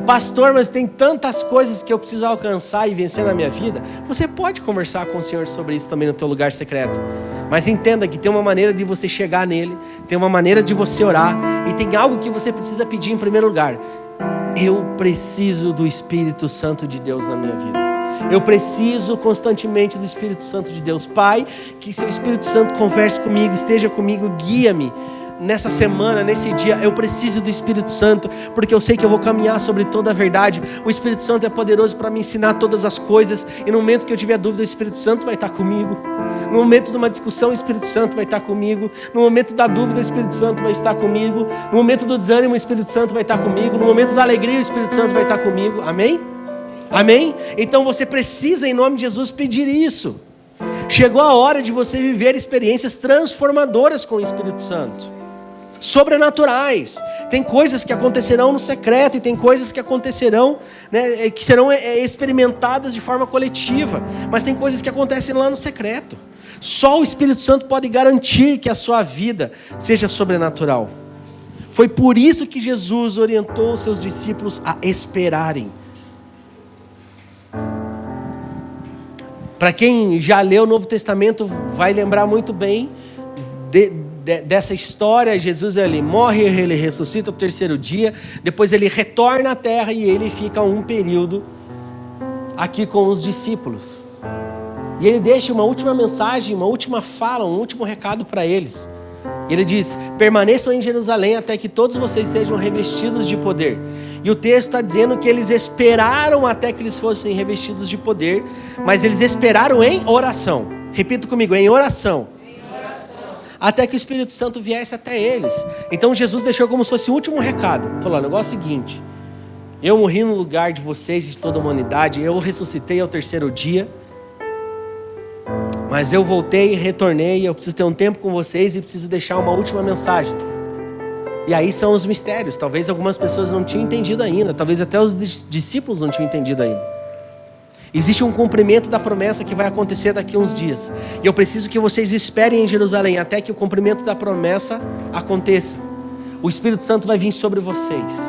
Pastor, mas tem tantas coisas que eu preciso alcançar e vencer na minha vida. Você pode conversar com o Senhor sobre isso também no teu lugar secreto. Mas entenda que tem uma maneira de você chegar nele, tem uma maneira de você orar, e tem algo que você precisa pedir em primeiro lugar. Eu preciso do Espírito Santo de Deus na minha vida. Eu preciso constantemente do Espírito Santo de Deus. Pai, que seu Espírito Santo converse comigo, esteja comigo, guia-me. Nessa semana, nesse dia, eu preciso do Espírito Santo, porque eu sei que eu vou caminhar sobre toda a verdade. O Espírito Santo é poderoso para me ensinar todas as coisas, e no momento que eu tiver dúvida, o Espírito Santo vai estar comigo. No momento de uma discussão, o Espírito Santo vai estar comigo. No momento da dúvida, o Espírito Santo vai estar comigo. No momento do desânimo, o Espírito Santo vai estar comigo. No momento da alegria, o Espírito Santo vai estar comigo. Amém? Amém? Então você precisa, em nome de Jesus, pedir isso. Chegou a hora de você viver experiências transformadoras com o Espírito Santo, sobrenaturais. Tem coisas que acontecerão no secreto, e tem coisas que acontecerão, né, que serão experimentadas de forma coletiva, mas tem coisas que acontecem lá no secreto. Só o Espírito Santo pode garantir que a sua vida seja sobrenatural. Foi por isso que Jesus orientou os seus discípulos a esperarem. Para quem já leu o Novo Testamento vai lembrar muito bem dessa história. Jesus, ele morre, ele ressuscita no terceiro dia, depois ele retorna à terra e ele fica um período aqui com os discípulos. E ele deixa uma última mensagem, uma última fala, um último recado para eles. Ele diz: permaneçam em Jerusalém até que todos vocês sejam revestidos de poder. E o texto está dizendo que eles esperaram até que eles fossem revestidos de poder, mas eles esperaram em oração. Repita comigo, em oração. Até que o Espírito Santo viesse até eles. Então Jesus deixou como se fosse o último recado. Falou, o negócio é o seguinte, eu morri no lugar de vocês e de toda a humanidade, eu ressuscitei ao terceiro dia, mas eu voltei e retornei, eu preciso ter um tempo com vocês e preciso deixar uma última mensagem. E aí são os mistérios. Talvez algumas pessoas não tinham entendido ainda, talvez até os discípulos não tinham entendido ainda. Existe um cumprimento da promessa que vai acontecer daqui a uns dias. E eu preciso que vocês esperem em Jerusalém até que o cumprimento da promessa aconteça. O Espírito Santo vai vir sobre vocês.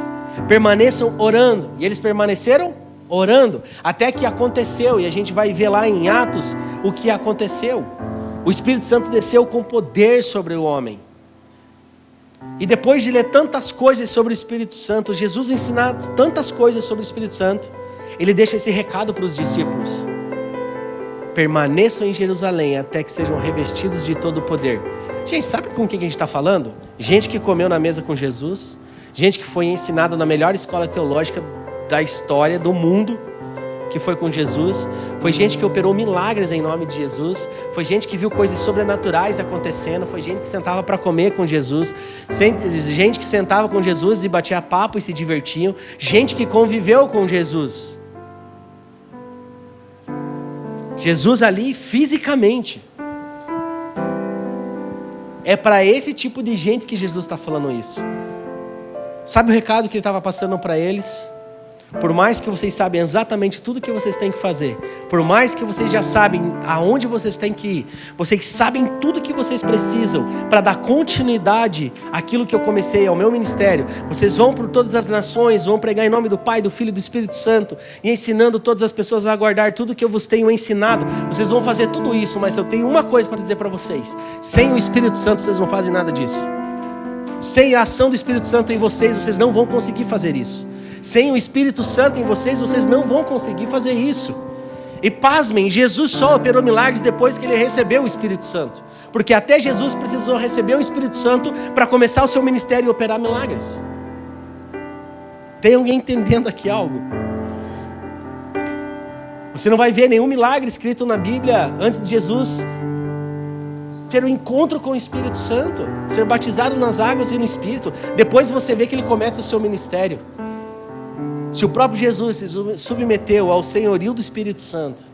Permaneçam orando. E eles permaneceram orando até que aconteceu. E a gente vai ver lá em Atos o que aconteceu. O Espírito Santo desceu com poder sobre o homem. E depois de ler tantas coisas sobre o Espírito Santo, Jesus ensinar tantas coisas sobre o Espírito Santo, ele deixa esse recado para os discípulos: permaneçam em Jerusalém até que sejam revestidos de todo o poder. Gente, sabe com quem que a gente está falando? Gente que comeu na mesa com Jesus, gente que foi ensinada na melhor escola teológica da história do mundo, que foi com Jesus. Foi gente que operou milagres em nome de Jesus. Foi gente que viu coisas sobrenaturais acontecendo. Foi gente que sentava para comer com Jesus. Gente que sentava com Jesus e batia papo e se divertiam. Gente que conviveu com Jesus. Jesus ali fisicamente. É para esse tipo de gente que Jesus está falando isso. Sabe o recado que ele estava passando para eles? Por mais que vocês sabem exatamente tudo que vocês têm que fazer, por mais que vocês já sabem aonde vocês têm que ir, vocês sabem tudo que vocês precisam para dar continuidade àquilo que eu comecei, ao meu ministério. Vocês vão por todas as nações, vão pregar em nome do Pai, do Filho e do Espírito Santo, e ensinando todas as pessoas a guardar tudo que eu vos tenho ensinado. Vocês vão fazer tudo isso, mas eu tenho uma coisa para dizer para vocês: sem o Espírito Santo vocês não fazem nada disso. Sem a ação do Espírito Santo em vocês, vocês não vão conseguir fazer isso. Sem o Espírito Santo em vocês, vocês não vão conseguir fazer isso. E pasmem, Jesus só operou milagres depois que ele recebeu o Espírito Santo. Porque até Jesus precisou receber o Espírito Santo para começar o seu ministério e operar milagres. Tem alguém entendendo aqui algo? Você não vai ver nenhum milagre escrito na Bíblia antes de Jesus ter um encontro com o Espírito Santo, ser batizado nas águas e no Espírito. Depois você vê que ele começa o seu ministério. Se o próprio Jesus se submeteu ao senhorio do Espírito Santo,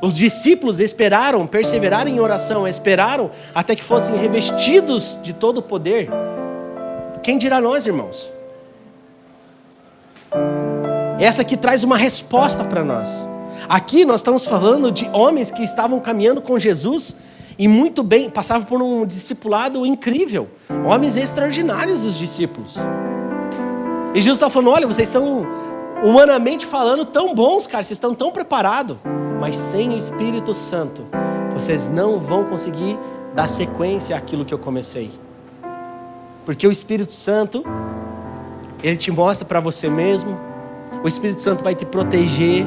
os discípulos esperaram, perseveraram em oração, esperaram até que fossem revestidos de todo o poder. Quem dirá nós, irmãos? Essa aqui traz uma resposta para nós. Aqui nós estamos falando de homens que estavam caminhando com Jesus e muito bem, passavam por um discipulado incrível. Homens extraordinários dos discípulos. E Jesus está falando: olha, vocês são, humanamente falando, tão bons, cara, vocês estão tão preparados, mas sem o Espírito Santo, vocês não vão conseguir dar sequência àquilo que eu comecei. Porque o Espírito Santo, ele te mostra para você mesmo, o Espírito Santo vai te proteger.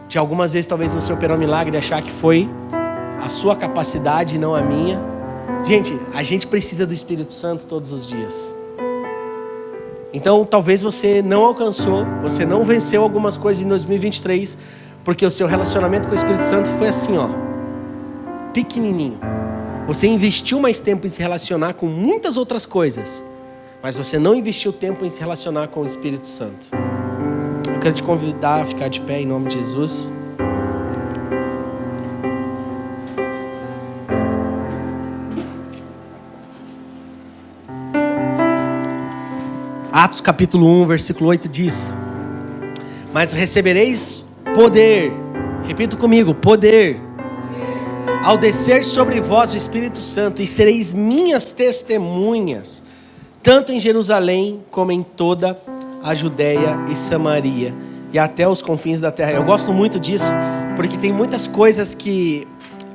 De algumas vezes talvez você operou um milagre e achar que foi a sua capacidade e não a minha. Gente, a gente precisa do Espírito Santo todos os dias. Então talvez você não alcançou, você não venceu algumas coisas em 2023, porque o seu relacionamento com o Espírito Santo foi assim, ó, pequenininho. Você investiu mais tempo em se relacionar com muitas outras coisas, mas você não investiu tempo em se relacionar com o Espírito Santo. Eu quero te convidar a ficar de pé em nome de Jesus. Atos capítulo 1, versículo 8 diz: mas recebereis poder, repita comigo, poder, ao descer sobre vós o Espírito Santo, e sereis minhas testemunhas, tanto em Jerusalém como em toda a Judéia e Samaria, e até os confins da terra. Eu gosto muito disso, porque tem muitas coisas que,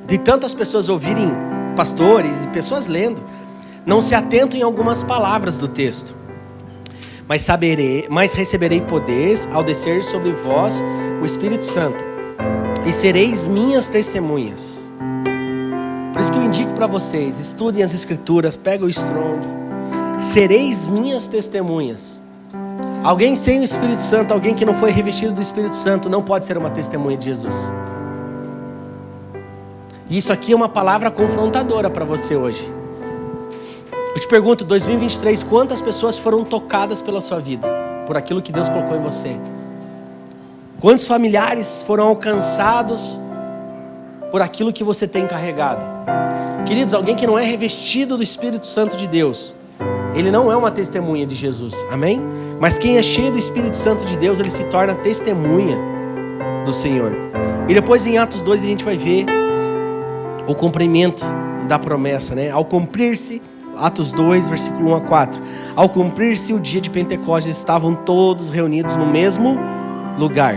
de tantas pessoas ouvirem, pastores e pessoas lendo, não se atentam em algumas palavras do texto. Mas receberei poderes ao descer sobre vós o Espírito Santo, e sereis minhas testemunhas. Por isso que eu indico para vocês, estudem as Escrituras, pega o Strong, sereis minhas testemunhas. Alguém sem o Espírito Santo, alguém que não foi revestido do Espírito Santo, não pode ser uma testemunha de Jesus. E isso aqui é uma palavra confrontadora para você hoje. Eu te pergunto, 2023, quantas pessoas foram tocadas pela sua vida, por aquilo que Deus colocou em você? Quantos familiares foram alcançados por aquilo que você tem carregado? Queridos, alguém que não é revestido do Espírito Santo de Deus, ele não é uma testemunha de Jesus, amém? Mas quem é cheio do Espírito Santo de Deus, ele se torna testemunha do Senhor. E depois em Atos 2 a gente vai ver o cumprimento da promessa, né? Ao cumprir-se, Atos 2, versículo 1 a 4. Ao cumprir-se o dia de Pentecostes, estavam todos reunidos no mesmo lugar.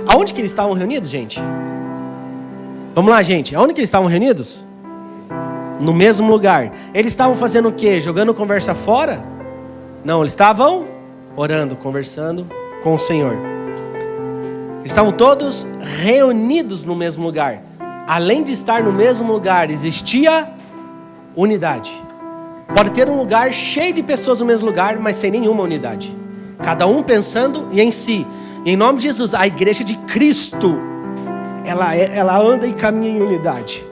Aonde que eles estavam reunidos, gente? Vamos lá, gente. Aonde que eles estavam reunidos? No mesmo lugar. Eles estavam fazendo o quê? Jogando conversa fora? Não, eles estavam orando, conversando com o Senhor. Eles estavam todos reunidos no mesmo lugar. Além de estar no mesmo lugar, existia unidade. Pode ter um lugar cheio de pessoas no mesmo lugar, mas sem nenhuma unidade. Cada um pensando em si. E em nome de Jesus, a igreja de Cristo, ela anda e caminha em unidade.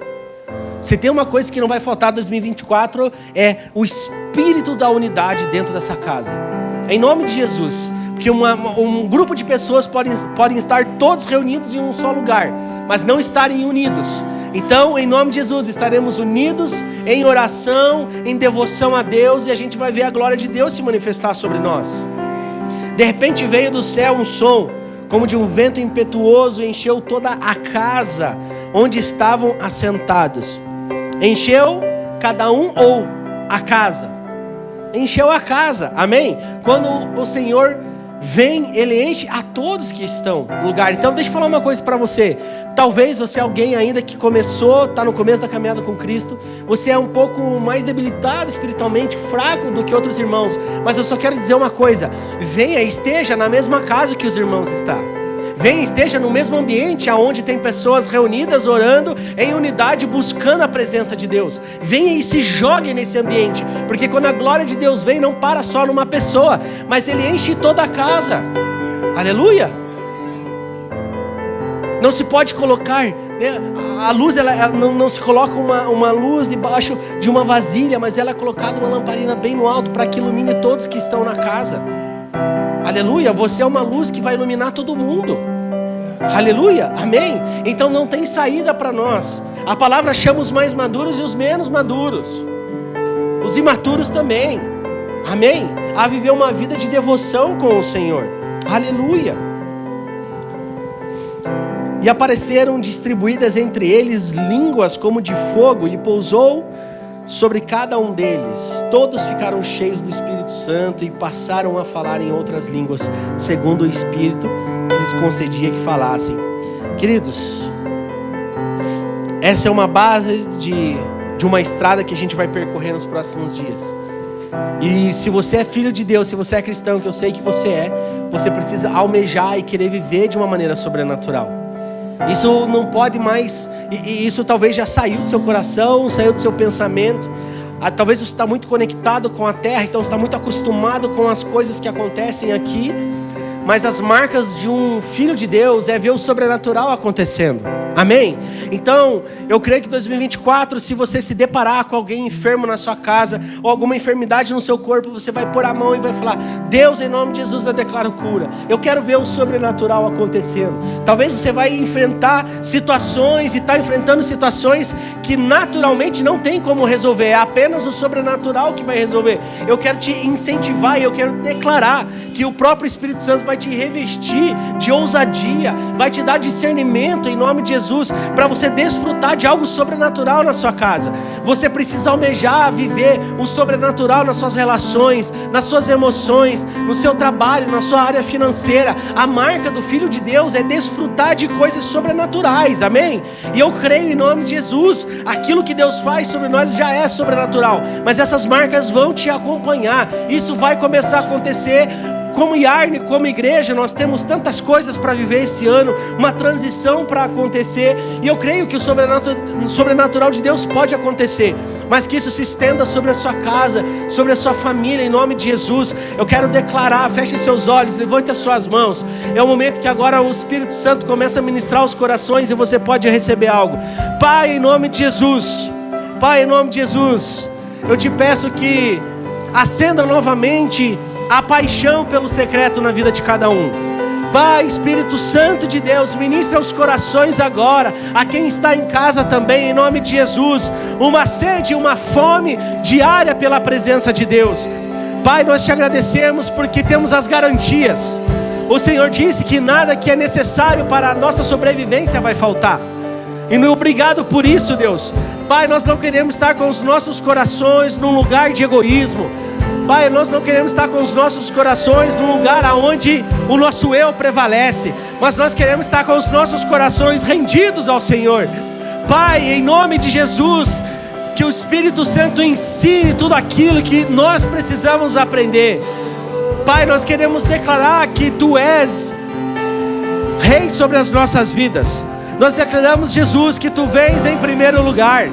Se tem uma coisa que não vai faltar em 2024, é o espírito da unidade dentro dessa casa. Em nome de Jesus. Porque um grupo de pessoas podem estar todos reunidos em um só lugar, mas não estarem unidos. Então, em nome de Jesus, estaremos unidos em oração, em devoção a Deus, e a gente vai ver a glória de Deus se manifestar sobre nós. De repente veio do céu um som, como de um vento impetuoso, e encheu toda a casa onde estavam assentados. Encheu cada um ou a casa? Encheu a casa, amém? Quando o Senhor vem, Ele enche a todos que estão no lugar. Então deixa eu falar uma coisa para você. Talvez você é alguém ainda que está no começo da caminhada com Cristo. Você é um pouco mais debilitado espiritualmente, fraco do que outros irmãos. Mas eu só quero dizer uma coisa. Venha, esteja na mesma casa que os irmãos estão. Venha, esteja no mesmo ambiente onde tem pessoas reunidas, orando em unidade, buscando a presença de Deus. Venha e se jogue nesse ambiente, porque quando a glória de Deus vem, não para só numa pessoa, mas Ele enche toda a casa. Aleluia! Não se pode colocar, né, a luz, ela não se coloca uma luz debaixo de uma vasilha, mas ela é colocada uma lamparina bem no alto, para que ilumine todos que estão na casa. Aleluia, você é uma luz que vai iluminar todo mundo. Aleluia, amém? Então não tem saída para nós. A palavra chama os mais maduros e os menos maduros, os imaturos também, amém? A viver uma vida de devoção com o Senhor. Aleluia. E apareceram distribuídas entre eles línguas como de fogo, e pousou sobre cada um deles. Todos ficaram cheios do Espírito Santo e passaram a falar em outras línguas, segundo o Espírito lhes concedia que falassem. Queridos, essa é uma base de uma estrada que a gente vai percorrer nos próximos dias. E se você é filho de Deus, se você é cristão, que eu sei que você precisa almejar e querer viver de uma maneira sobrenatural. Isso não pode mais, e isso talvez já saiu do seu coração, saiu do seu pensamento. Talvez você está muito conectado com a terra, então você está muito acostumado com as coisas que acontecem aqui. Mas as marcas de um filho de Deus é ver o sobrenatural acontecendo. Amém? Então, eu creio que 2024, se você se deparar com alguém enfermo na sua casa, ou alguma enfermidade no seu corpo, você vai pôr a mão e vai falar: Deus, em nome de Jesus, eu declaro cura. Eu quero ver o sobrenatural acontecendo. Talvez você vai enfrentar situações e está enfrentando situações que naturalmente não tem como resolver. É apenas o sobrenatural que vai resolver. Eu quero te incentivar e eu quero declarar que o próprio Espírito Santo vai te revestir de ousadia, vai te dar discernimento em nome de Jesus, para você desfrutar de algo sobrenatural na sua casa. Você precisa almejar viver o sobrenatural nas suas relações, nas suas emoções, no seu trabalho, na sua área financeira. A marca do Filho de Deus é desfrutar de coisas sobrenaturais, amém? E eu creio em nome de Jesus, aquilo que Deus faz sobre nós já é sobrenatural, mas essas marcas vão te acompanhar. Isso vai começar a acontecer como Yarne, como igreja, nós temos tantas coisas para viver esse ano, uma transição para acontecer, e eu creio que o sobrenatural de Deus pode acontecer, mas que isso se estenda sobre a sua casa, sobre a sua família, em nome de Jesus. Eu quero declarar, feche seus olhos, levante as suas mãos. É o momento que agora o Espírito Santo começa a ministrar os corações e você pode receber algo. Pai, em nome de Jesus, Pai, em nome de Jesus, eu te peço que acenda novamente a paixão pelo secreto na vida de cada um. Pai, Espírito Santo de Deus, ministra os corações agora, a quem está em casa também, em nome de Jesus, uma sede, uma fome diária pela presença de Deus. Pai, nós te agradecemos porque temos as garantias. O Senhor disse que nada que é necessário para a nossa sobrevivência vai faltar. E obrigado por isso, Deus. Pai, nós não queremos estar com os nossos corações num lugar de egoísmo. Pai, nós não queremos estar com os nossos corações num lugar onde o nosso eu prevalece, mas nós queremos estar com os nossos corações rendidos ao Senhor. Pai, em nome de Jesus, que o Espírito Santo ensine tudo aquilo que nós precisamos aprender. Pai, nós queremos declarar que Tu és Rei sobre as nossas vidas. Nós declaramos, Jesus, que Tu vens em primeiro lugar.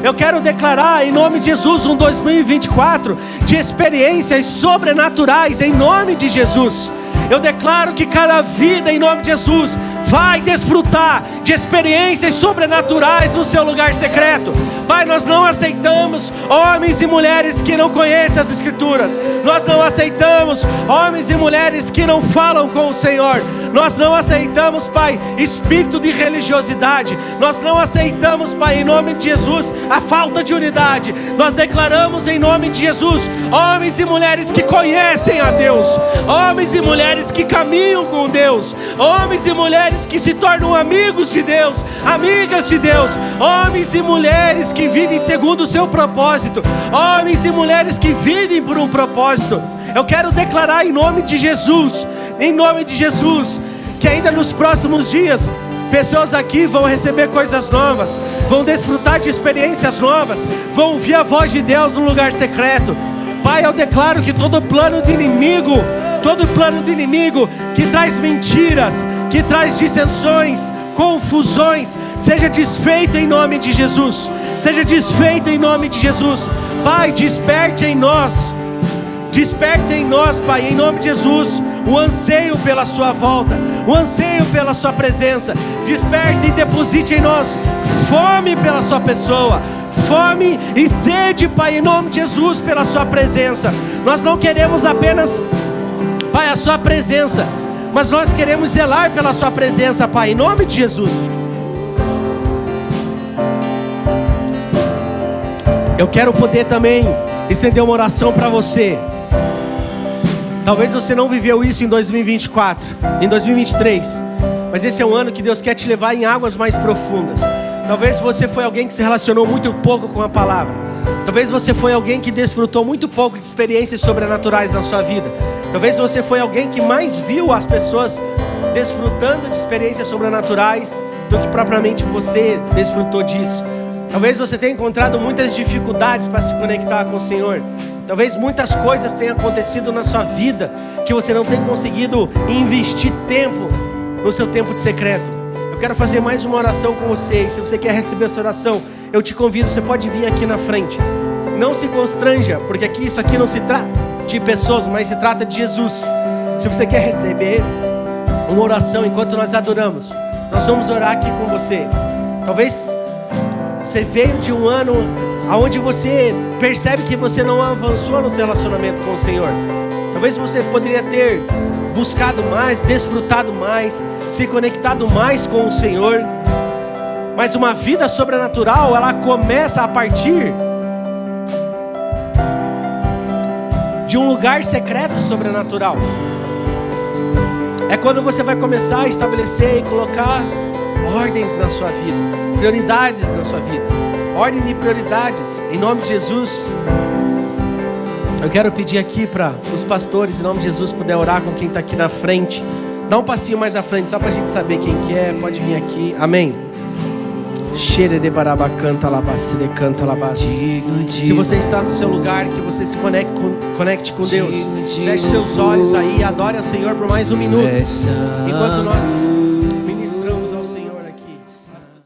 Eu quero declarar em nome de Jesus um 2024 de experiências sobrenaturais em nome de Jesus. Eu declaro que cada vida em nome de Jesus vai desfrutar de experiências sobrenaturais no seu lugar secreto. Pai, nós não aceitamos homens e mulheres que não conhecem as Escrituras. Nós não aceitamos homens e mulheres que não falam com o Senhor. Nós não aceitamos, Pai, espírito de religiosidade. Nós não aceitamos, Pai, em nome de Jesus, a falta de unidade. Nós declaramos em nome de Jesus, homens e mulheres que conhecem a Deus, homens e mulheres que caminham com Deus, homens e mulheres que se tornam amigos de Deus, amigas de Deus, homens e mulheres que vivem segundo o seu propósito, homens e mulheres que vivem por um propósito. Eu quero declarar em nome de Jesus, que ainda nos próximos dias, pessoas aqui vão receber coisas novas, vão desfrutar de experiências novas, vão ouvir a voz de Deus no lugar secreto. Pai, eu declaro que todo plano do inimigo que traz mentiras, que traz dissensões, confusões, seja desfeito em nome de Jesus. Seja desfeito em nome de Jesus. Pai, desperte em nós, Pai, em nome de Jesus, o anseio pela sua volta, o anseio pela sua presença. Desperte e deposite em nós fome pela sua pessoa, fome e sede, Pai, em nome de Jesus, pela sua presença. Nós não queremos apenas, Pai, a sua presença, mas nós queremos zelar pela sua presença, Pai, em nome de Jesus. Eu quero poder também estender uma oração para você. Talvez você não viveu isso em 2024, em 2023, mas esse é um ano que Deus quer te levar em águas mais profundas. Talvez você foi alguém que se relacionou muito pouco com a palavra. Talvez você foi alguém que desfrutou muito pouco de experiências sobrenaturais na sua vida. Talvez você foi alguém que mais viu as pessoas desfrutando de experiências sobrenaturais do que propriamente você desfrutou disso. Talvez você tenha encontrado muitas dificuldades para se conectar com o Senhor. Talvez muitas coisas tenham acontecido na sua vida que você não tem conseguido investir tempo no seu tempo de secreto. Eu quero fazer mais uma oração com você. E se você quer receber essa oração, eu te convido, você pode vir aqui na frente. Não se constranja, porque isso aqui não se trata de pessoas, mas se trata de Jesus. Se você quer receber uma oração enquanto nós adoramos, nós vamos orar aqui com você. Talvez você veio de um ano onde você percebe que você não avançou no seu relacionamento com o Senhor. Talvez você poderia ter buscado mais, desfrutado mais, se conectado mais com o Senhor. Mas uma vida sobrenatural, ela começa a partir de um lugar secreto sobrenatural. É quando você vai começar a estabelecer e colocar ordens na sua vida, prioridades na sua vida, ordem de prioridades, em nome de Jesus. Eu quero pedir aqui para os pastores, em nome de Jesus, puder orar com quem está aqui na frente. Dá um passinho mais à frente, só para a gente saber quem que é, pode vir aqui, amém. Se você está no seu lugar, que você se conecte com Deus. Feche seus olhos aí e adore ao Senhor por mais um minuto. Enquanto nós